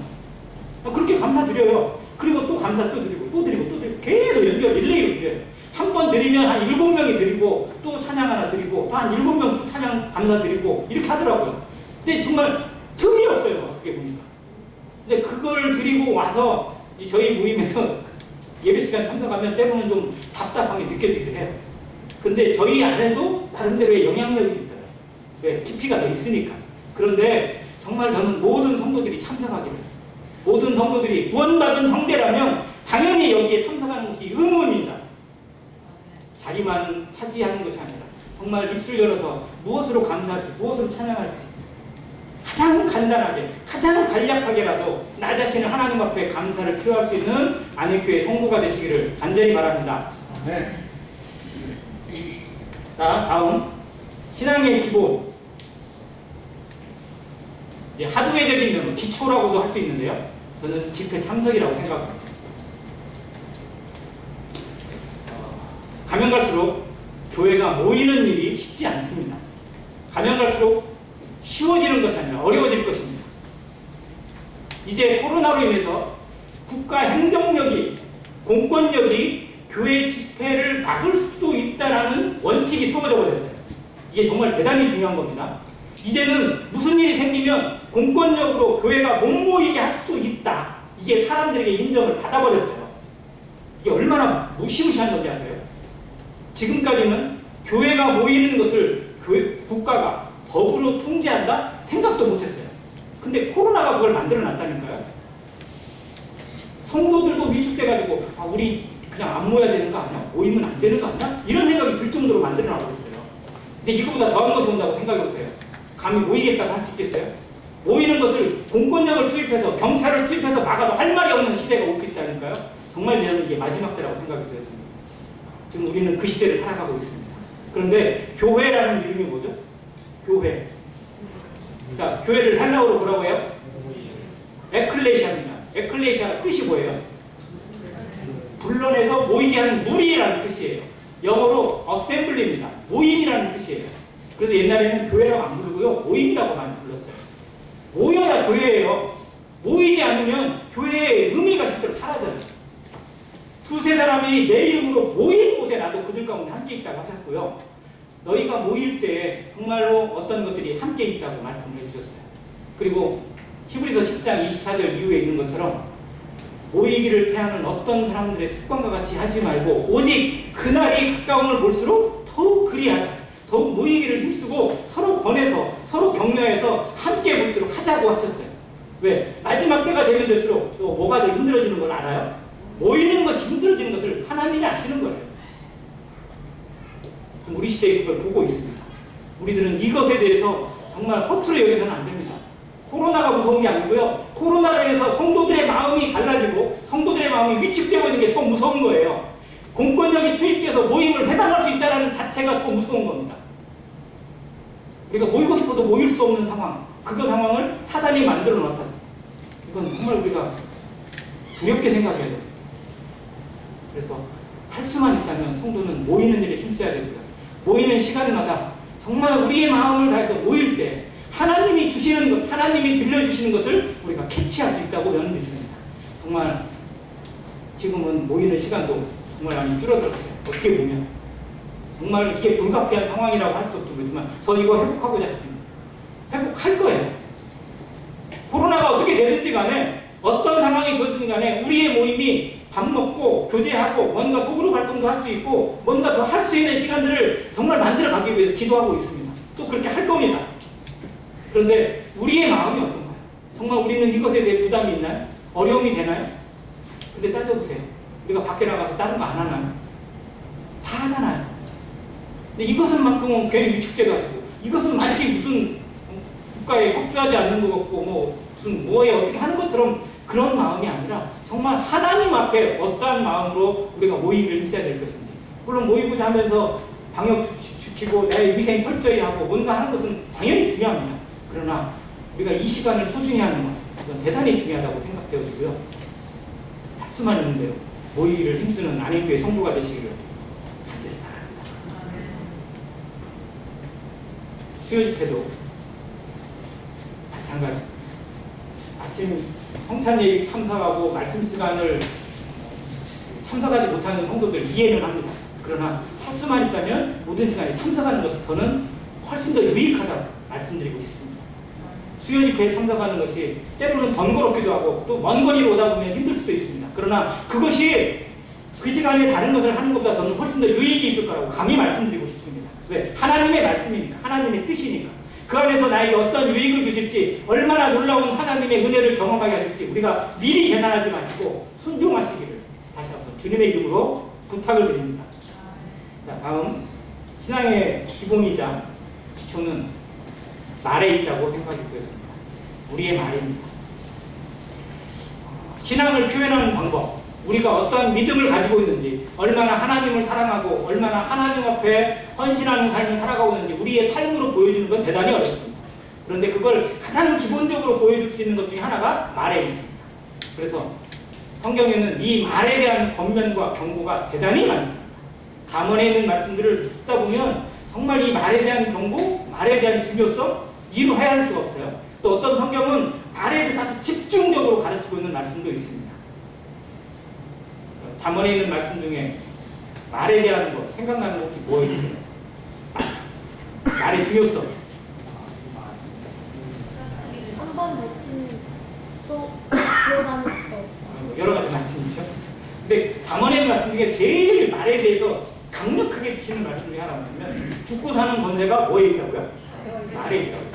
A: 그렇게 감사드려요. 그리고 또 감사 또 드리고 또 드리고 또 드리고 계속 연결 릴레이로 드려요. 한 번 드리면 한 7명이 드리고 또 찬양 하나 드리고 또 한 7명 쭉 찬양 감사 드리고 이렇게 하더라고요. 근데 정말 틈이 없어요. 어떻게 보니까. 근데 그걸 드리고 와서 저희 모임에서 예배 시간 참석하면 때로는 좀 답답함이 느껴지기도 해요. 근데 저희 안에도 나름대로의 영향력이 있어요. 왜? 깊이가 더 있으니까. 그런데 정말 저는 모든 성도들이 참석하기를, 모든 성도들이 구원받은 형제라면 당연히 여기에 참석하는 것이 의무입니다. 자리만 차지하는 것이 아니라 정말 입술 열어서 무엇으로 감사할지, 무엇으로 찬양할지 가장 간단하게, 가장 간략하게라도 나 자신을 하나님 앞에 감사를 표할 수 있는 안익교회 성도가 되시기를 간절히 바랍니다.
C: 네.
A: 자, 다음 신앙의 기본. 이제 하드웨어적인 면은 기초라고도 할 수 있는데요. 저는 집회 참석이라고 생각합니다. 가면 갈수록 교회가 모이는 일이 쉽지 않습니다. 가면 갈수록 쉬워지는 것이 아니라 어려워질 것입니다. 이제 코로나로 인해서 국가 행정력이, 공권력이 교회 집회를 막을 수도 있다는 원칙이 세워져 버렸어요. 이게 정말 대단히 중요한 겁니다. 이제는 무슨 일이 생기면 공권력으로 교회가 못 모이게 할 수도 있다. 이게 사람들에게 인정을 받아버렸어요. 이게 얼마나 무시무시한 건지 아세요? 지금까지는 교회가 모이는 것을 국가가 법으로 통제한다? 생각도 못했어요. 근데 코로나가 그걸 만들어놨다니까요. 성도들도 위축돼가지고 우리 그냥 안 모여야 되는 거 아니야? 모이면 안 되는 거 아니야? 이런 생각이 들 정도로 만들어놔고 있어요. 근데 이거보다 더한 것이 온다고 생각해보세요. 감히 모이겠다고 할 수 있겠어요? 모이는 것을 공권력을 투입해서 경찰을 투입해서 막아도 할 말이 없는 시대가 올 수 있다니까요. 정말 저는 이게 마지막 때라고 생각이 들어요. 지금 우리는 그 시대를 살아가고 있습니다. 그런데 교회라는 이름이 뭐죠? 교회. 자, 교회를 헬라어로 뭐라고 해요? 에클레시아입니다. 에클레시아 뜻이 뭐예요? 불러내서 모이게 하는 무리라는 뜻이에요. 영어로 어셈블리입니다. 모임이라는 뜻이에요. 그래서 옛날에는 교회라고 안 부르고요, 모임이라고 많이 불렀어요. 모여야 교회예요. 모이지 않으면 교회의 의미가 실제로 사라져요. 두세 사람이 내 이름으로 모인 곳에 나도 그들 가운데 함께 있다고 하셨고요. 너희가 모일 때 정말로 어떤 것들이 함께 있다고 말씀을 해주셨어요. 그리고 히브리서 10장 24절 이후에 있는 것처럼 모이기를 패하는 어떤 사람들의 습관과 같이 하지 말고 오직 그날이 가까움을 볼수록 더욱 그리하자. 더욱 모이기를 힘쓰고 서로 권해서 서로 격려해서 함께 모이도록 하자고 하셨어요. 왜? 마지막 때가 되면 될수록 또 뭐가 더 힘들어지는 걸 알아요? 모이는 것이 힘들어지는 것을 하나님이 아시는 거예요. 우리 시대에 그걸 보고 있습니다. 우리들은 이것에 대해서 정말 허투루 여겨서는 안 됩니다. 코로나가 무서운 게 아니고요. 코로나로 인해서 성도들의 마음이 갈라지고 성도들의 마음이 위축되고 있는 게 더 무서운 거예요. 공권력이 투입돼서 모임을 해방할 수 있다는 자체가 더 무서운 겁니다. 우리가 모이고 싶어도 모일 수 없는 상황, 그 상황을 사단이 만들어 놨다. 이건 정말 우리가 두렵게 생각해야 돼요. 그래서 할 수만 있다면 성도는 모이는 일에 힘써야 되고요. 모이는 시간마다 정말 우리의 마음을 다해서 모일 때 하나님이 주시는 것, 하나님이 들려주시는 것을 우리가 캐치할 수 있다고 저는 믿습니다. 정말 지금은 모이는 시간도 정말 많이 줄어들었어요. 어떻게 보면 정말 이게 불가피한 상황이라고 할 수 없지만 저 이거 회복하고자 했습니다. 회복할 거예요. 코로나가 어떻게 되든지 간에 어떤 상황이 주어지든 간에 우리의 모임이 밥 먹고 교제하고 뭔가 속으로 활동도 할 수 있고 뭔가 더 할 수 있는 시간들을 정말 만들어 가기 위해서 기도하고 있습니다. 또 그렇게 할 겁니다. 그런데 우리의 마음이 어떤가요? 정말 우리는 이것에 대해 부담이 있나요? 어려움이 되나요? 근데 따져보세요. 우리가 밖에 나가서 다른 거 안 하나요? 다 하잖아요. 근데 이것은만큼은 괜히 위축돼가지고 이것은 마치 무슨 국가에 협조하지 않는 것 같고 뭐 무슨 뭐에 어떻게 하는 것처럼 그런 마음이 아니라 정말 하나님 앞에 어떠한 마음으로 우리가 모이기를 힘써야 될 것인지. 물론 모이고자 하면서 방역 지키고 내 위생 철저히 하고 뭔가 하는 것은 당연히 중요합니다. 그러나 우리가 이 시간을 소중히 하는 것, 이건 대단히 중요하다고 생각되어지고요. 할 수만 있는 대로 모이기를 힘쓰는 안익교회 성도가 되시기를 간절히 바랍니다. 수요 집회도 마찬가지. 아침 성찬예식 참석하고 말씀 시간을 참석하지 못하는 성도들 이해는 합니다. 그러나 횟수만 있다면 모든 시간에 참석하는 것이 저는 훨씬 더 유익하다고 말씀드리고 싶습니다. 수요 집회에 참석하는 것이 때로는 번거롭기도 하고 또 먼 거리로 오다 보면 힘들 수도 있습니다. 그러나 그것이 그 시간에 다른 것을 하는 것보다 저는 훨씬 더 유익이 있을 거라고 감히 말씀드리고 싶습니다. 왜? 하나님의 말씀이니까, 하나님의 뜻이니까. 그 안에서 나에게 어떤 유익을 주실지, 얼마나 놀라운 하나님의 은혜를 경험하게 하실지 우리가 미리 계산하지 마시고 순종하시기를 다시 한번 주님의 이름으로 부탁을 드립니다. 자, 다음 신앙의 기본이자 기초는 말에 있다고 생각이 되었습니다. 우리의 말입니다. 신앙을 표현하는 방법, 우리가 어떠한 믿음을 가지고 있는지, 얼마나 하나님을 사랑하고 얼마나 하나님 앞에 헌신하는 삶을 살아가고 있는지 우리의 삶으로 보여주는 건 대단히 어렵습니다. 그런데 그걸 가장 기본적으로 보여줄 수 있는 것 중에 하나가 말에 있습니다. 그래서 성경에는 이 말에 대한 권면과 경고가 대단히 많습니다. 잠언에 있는 말씀들을 듣다 보면 정말 이 말에 대한 경고, 말에 대한 중요성 이루 헤아릴 수가 없어요. 또 어떤 성경은 말에 대해서 아주 집중적으로 가르치고 있는 말씀도 있습니다. 잠언에 있는 말씀 중에 말에 대한 것 생각나는 것 혹시 뭐 있어요? 말의 중요성.
C: 한번 뱉은 또 기어가는 것.
A: 여러 가지 말씀이죠. 근데 잠언에 있는 말씀 중에 제일 말에 대해서 강력하게 주시는 말씀 중에 하나가 뭐냐면 죽고 사는 권세가 뭐에 있다고요? 말에 있다고요.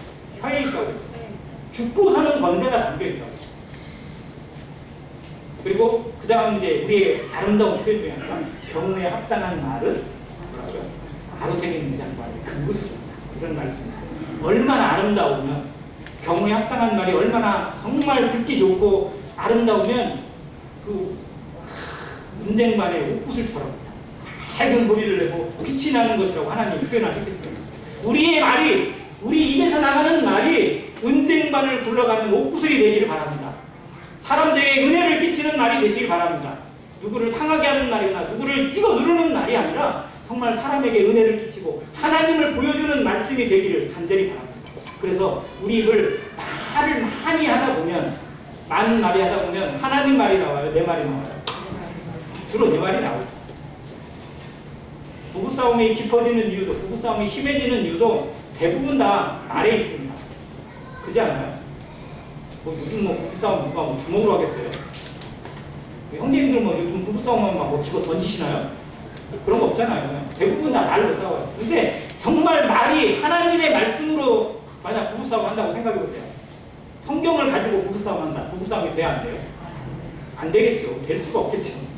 A: 혀에 있다고 했어요. 죽고 사는 권세가 담겨 있다고. 그리고 그 다음 이제 우리의 아름다운 표현 중에 하나가 경우에 합당한 말은 뭐라고요? 아로새긴 내장과의 근구수다. 이런 말씀입니다. 얼마나 아름다우면 경우에 합당한 말이 얼마나 정말 듣기 좋고 아름다우면 그 은쟁반의 옥구슬처럼 밝은 소리를 내고 빛이 나는 것이라고 하나님이 표현하셨겠습니다. 우리의 말이, 우리 입에서 나가는 말이 은쟁반을 굴러가는 옥구슬이 되기를 바랍니다. 사람들에게 은혜를 끼치는 말이 되시길 바랍니다. 누구를 상하게 하는 말이나 누구를 찍어 누르는 말이 아니라 정말 사람에게 은혜를 끼치고 하나님을 보여주는 말씀이 되기를 간절히 바랍니다. 그래서 우리 입을 말을 많이 하다 보면, 많은 말이 하다 보면 하나님 말이 나와요? 내 말이 나와요? 주로 내 말이 나오죠. 부부싸움이 깊어지는 이유도, 부부싸움이 심해지는 이유도 대부분 다 말에 있습니다. 그렇지 않아요? 요즘 부부싸움 누가 주먹으로 하겠어요? 형님들 요즘 부부싸움만 막 집어 던지시나요? 그런 거 없잖아요. 대부분 다 말로 싸워요. 근데 정말 말이 하나님의 말씀으로 만약 부부싸움 한다고 생각해 보세요. 성경을 가지고 부부싸움 한다. 부부싸움이 돼야 안 돼요? 안 되겠죠. 될 수가 없겠죠.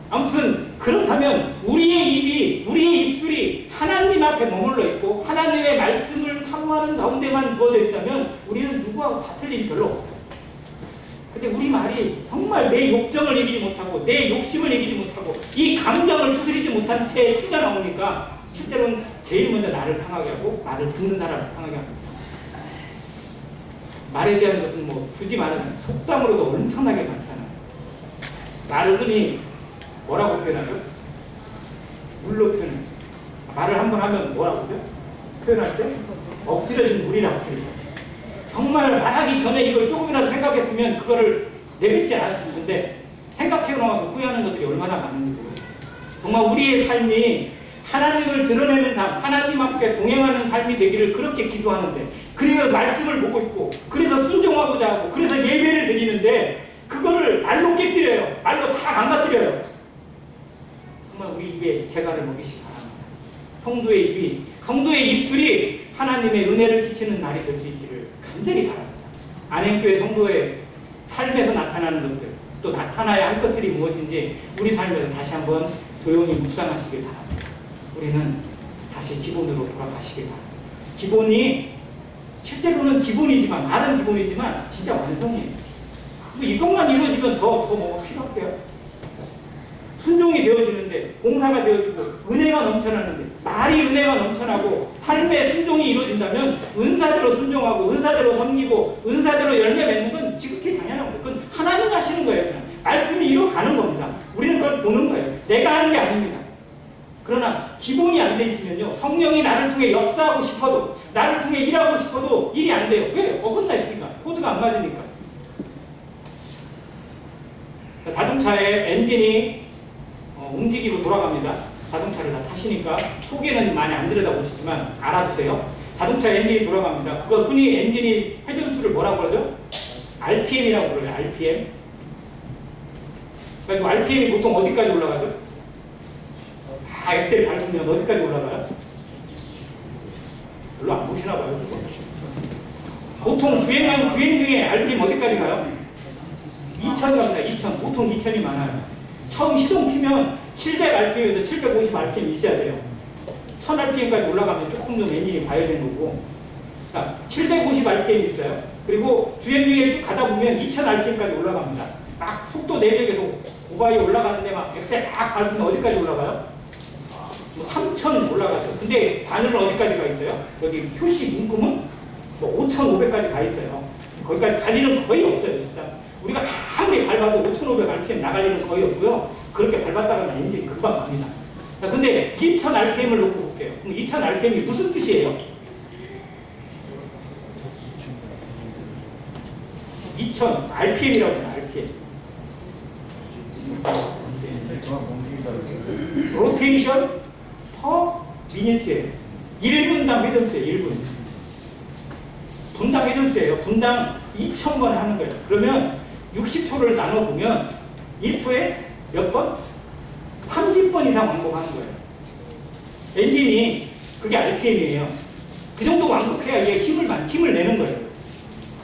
A: 아무튼 그렇다면 우리의 입이, 우리의 입술이 하나님 앞에 머물러 있고 하나님의 말씀을 사모하는 가운데만 두어져 있다면 우리는 누구하고 다툴 일이 별로 없어요. 근데 우리 말이 정말 내 욕정을 이기지 못하고 내 욕심을 이기지 못하고 이 감정을 추스리지 못한 채 튀자 나오니까 실제로는 제일 먼저 나를 상하게 하고 나를 듣는 사람을 상하게 합니다. 말에 대한 것은 굳이 말하면 속담으로도 엄청나게 많잖아요. 말을 흔히 뭐라고 표현하죠? 물로 표현해요. 말을 한번 하면 뭐라고 하죠? 표현할 때? 엎질러진 물이라고 표현해요. 정말 말하기 전에 이걸 조금이라도 생각했으면 그거를 내뱉지 않았을 텐데 생각해 나와서 후회하는 것들이 얼마나 많은지 모르겠어요. 정말 우리의 삶이 하나님을 드러내는 삶, 하나님 앞에 동행하는 삶이 되기를 그렇게 기도하는데, 그래서 말씀을 보고 있고, 그래서 순종하고자 하고, 그래서 예배를 드리는데 그거를 말로 깨뜨려요. 말로 다 망가뜨려요. 정말 우리 입에 재갈을 먹이시기 바랍니다. 성도의 입이, 성도의 입술이 하나님의 은혜를 끼치는 날이 될 수 있기를 간절히 바랍니다. 안행교회 성도의 삶에서 나타나는 것들, 또 나타나야 할 것들이 무엇인지 우리 삶에서 다시 한번 조용히 묵상하시길 바랍니다. 우리는 다시 기본으로 돌아가시길 바랍니다. 기본이 실제로는 기본이지만, 말은 기본이지만 진짜 완성이에요. 이것만 이루어지면 더 뭐가 필요할게요? 순종이 되어지는데, 봉사가 되어지고, 은혜가 넘쳐나는데, 말이 은혜가 넘쳐나고, 삶의 순종이 이루어진다면, 은사대로 순종하고, 은사대로 섬기고, 은사대로 열매 맺는 건 지극히 당연한 거예요. 그건 하나님 하시는 거예요. 그냥. 말씀이 이루어가는 겁니다. 우리는 그걸 보는 거예요. 내가 하는 게 아닙니다. 그러나 기본이 안 돼 있으면요, 성령이 나를 통해 역사하고 싶어도, 나를 통해 일하고 싶어도 일이 안 돼요. 왜? 어긋나 있으니까. 코드가 안 맞으니까. 자동차의 엔진이 움직이고 돌아갑니다. 자동차를 다 타시니까 초기에는 많이 안 들여다보시지만 알아두세요. 자동차 엔진이 돌아갑니다. 그거 흔히 엔진이 회전수를 뭐라고 그러죠? RPM이라고 그래요. RPM. 그러니까 RPM이 보통 어디까지 올라가죠? 엑셀 밟으면 어디까지 올라가요? 별로 안 보시나 봐요. 그거. 보통 주행 중에 RPM 어디까지 가요? 2000 갑니다. 2000. 보통 2000이 많아요. 처음 시동 키면 700rpm에서 750rpm 있어야 돼요. 1000rpm까지 올라가면 조금 더 엔진이 과열된 거고. 자, 750rpm 있어요. 그리고 주행 중에 쭉 가다 보면 2000rpm까지 올라갑니다. 막 속도 내리면서 고바위에 올라가는데 막 엑셀 막 밟으면 어디까지 올라가요? 3000 올라가죠. 근데 바늘은 어디까지 가 있어요? 여기 표시 문구는 5500까지 가 있어요. 거기까지 갈 일은 거의 없어요, 진짜. 우리가 아무리 밟아도 5500rpm 나갈 일은 거의 없고요. 그렇게 밟았다가 엔진이 금방 갑니다. 자, 근데 2000rpm을 놓고 볼게요. 그럼 2000rpm이 무슨 뜻이에요? 2000rpm이라고 해요, rpm. 로테이션 퍼 미니트예요. 1분당 회전수예요. 1분. 분당 회전수예요. 분당 2000번 하는 거예요. 그러면 60초를 나눠보면 1초에 몇 번? 30번 이상 왕복하는 거예요. 엔진이 그게 RPM이에요. 그 정도 왕복해야 이게 힘을 내는 거예요.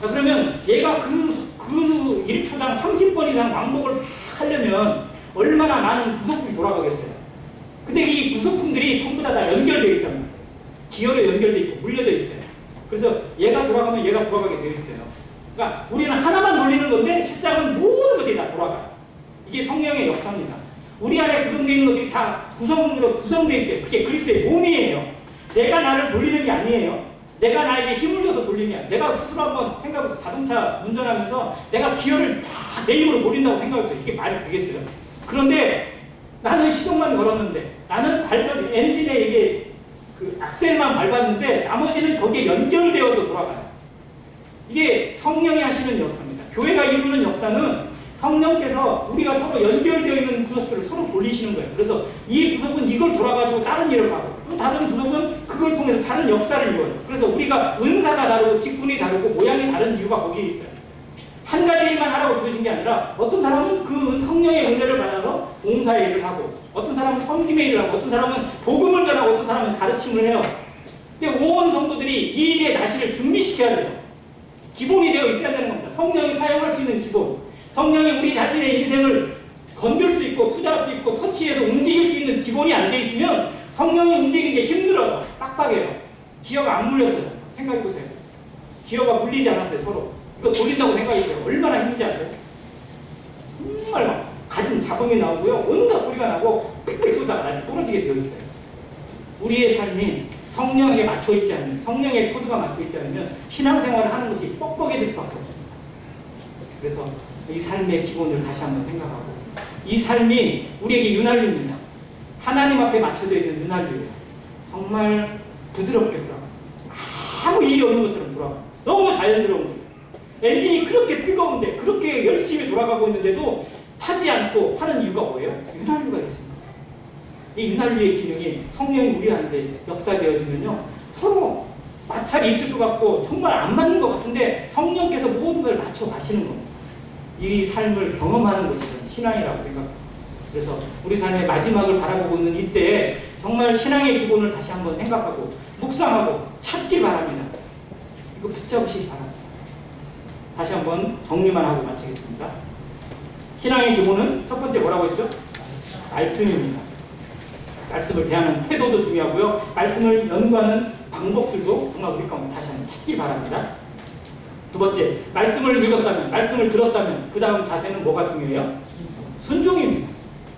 A: 자, 그러면 얘가 그 1초당 30번 이상 왕복을 하려면 얼마나 많은 구속품이 돌아가겠어요. 근데 이 구속품들이 전부 다 연결되어 있단 말이에요. 기어로 연결되어 있고 물려져 있어요. 그래서 얘가 돌아가면 얘가 돌아가게 되어 있어요. 그러니까 우리는 하나만 돌리는 건데 실장은 모든 것들이 다 돌아가요. 이게 성령의 역사입니다. 우리 안에 구성되어 있는 것들이 다 구성으로 구성되어 있어요. 그게 그리스도의 몸이에요. 내가 나를 돌리는 게 아니에요. 내가 나에게 힘을 줘서 돌리는 게 아니에요. 내가 스스로 한번 생각해서 자동차 운전하면서 내가 기어를 내 힘으로 돌린다고 생각했어요. 이게 말이 되겠어요. 그런데 나는 시동만 걸었는데 나는 엔진에 이게 그 악셀만 밟았는데 나머지는 거기에 연결되어서 돌아가요. 이게 성령이 하시는 역사입니다. 교회가 이루는 역사는 성령께서 우리가 서로 연결되어 있는 구석들을 서로 돌리시는 거예요. 그래서 이 구석은 이걸 돌아가지고 다른 일을 하고 또 다른 구석은 그걸 통해서 다른 역사를 이루어요. 그래서 우리가 은사가 다르고 직분이 다르고 모양이 다른 이유가 거기에 있어요. 한 가지 일만 하라고 주신 게 아니라 어떤 사람은 그 성령의 은혜를 받아서 봉사의 일을 하고 어떤 사람은 섬김의 일을 하고 어떤 사람은 복음을 전하고 어떤 사람은 가르침을 해요. 근데 온 성도들이 이 일의 나시를 준비시켜야 돼요. 기본이 되어 있어야 되는 겁니다. 성령이 사용할 수 있는 기본. 성령이 우리 자신의 인생을 건들 수 있고 투자할 수 있고 터치해서 움직일 수 있는 기본이 안 돼 있으면 성령이 움직이는 게 힘들어요. 빡빡해요. 기어가 안 물렸어요. 생각해보세요. 기어가 물리지 않았어요. 서로. 이거 돌린다고 생각해보세요. 얼마나 힘든지 아세요? 정말 막 가진 자금이 나오고요. 온갖 소리가 나고 빽빽 쏟다가 나중에 떨어지게 되어 있어요. 우리의 삶이 성령에 맞춰 있지 않으면, 성령의 코드가 맞춰 있지 않으면 신앙생활을 하는 것이 뻑뻑해질 수밖에 없습니다. 그래서 이 삶의 기본을 다시 한번 생각하고 이 삶이 우리에게 윤활유입니다. 하나님 앞에 맞춰져 있는 윤활유예요. 정말 부드럽게 돌아가요. 아무 일이 없는 것처럼 돌아가요. 너무 자연스러운 거예요. 엔진이 그렇게 뜨거운데 그렇게 열심히 돌아가고 있는데도 타지 않고 하는 이유가 뭐예요? 윤활유가 있습니다. 이 윤활유의 기능이 성령이 우리 안에 역사되어지면요 서로 마찰이 있을 것 같고 정말 안 맞는 것 같은데 성령께서 모든 걸 맞춰 가시는 겁니다. 이 삶을 경험하는 것이 신앙이라고 생각합니다. 그래서 우리 삶의 마지막을 바라보고 있는 이때에 정말 신앙의 기본을 다시 한번 생각하고 묵상하고 찾길 바랍니다. 이거 붙잡으시기 바랍니다. 다시 한번 정리만 하고 마치겠습니다. 신앙의 기본은 첫 번째 뭐라고 했죠? 말씀입니다. 말씀을 대하는 태도도 중요하고요. 말씀을 연구하는 방법들도 정말 우리 가운데 다시 한번 찾기 바랍니다. 두 번째, 말씀을 읽었다면, 말씀을 들었다면 그 다음 자세는 뭐가 중요해요? 순종입니다.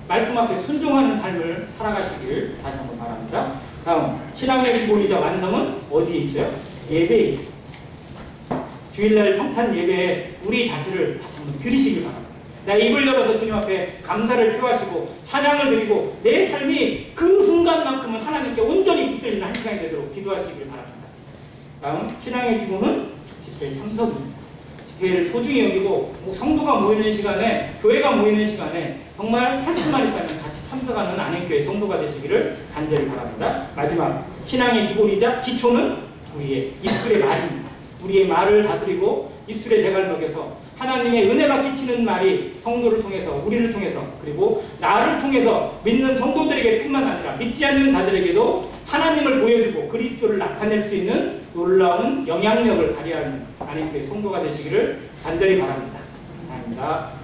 A: 말씀 앞에 순종하는 삶을 살아가시길 다시 한번 바랍니다. 다음, 신앙의 기본이자 완성은 어디에 있어요? 예배에 있어요. 주일날 성찬 예배에 우리 자신을 다시 한번 들이시길 바랍니다. 내 입을 열어서 주님 앞에 감사를 표하시고 찬양을 드리고 내 삶이 그 순간만큼은 하나님께 온전히 붙들리는 한 시간이 되도록 기도하시길 바랍니다. 다음, 신앙의 기본은 집회에 참석입니다. 교회를 소중히 여기고 성도가 모이는 시간에, 교회가 모이는 시간에 정말 할 수만 있다면 같이 참석하는 안행교회 성도가 되시기를 간절히 바랍니다. 마지막, 신앙의 기본이자 기초는 우리의 입술의 말입니다. 우리의 말을 다스리고 입술의 재갈 먹여서 하나님의 은혜가 끼치는 말이 성도를 통해서, 우리를 통해서, 그리고 나를 통해서 믿는 성도들에게 뿐만 아니라 믿지 않는 자들에게도 하나님을 보여주고 그리스도를 나타낼 수 있는 놀라운 영향력을 발휘하는 안행교회 성도가 되시기를 간절히 바랍니다. 감사합니다.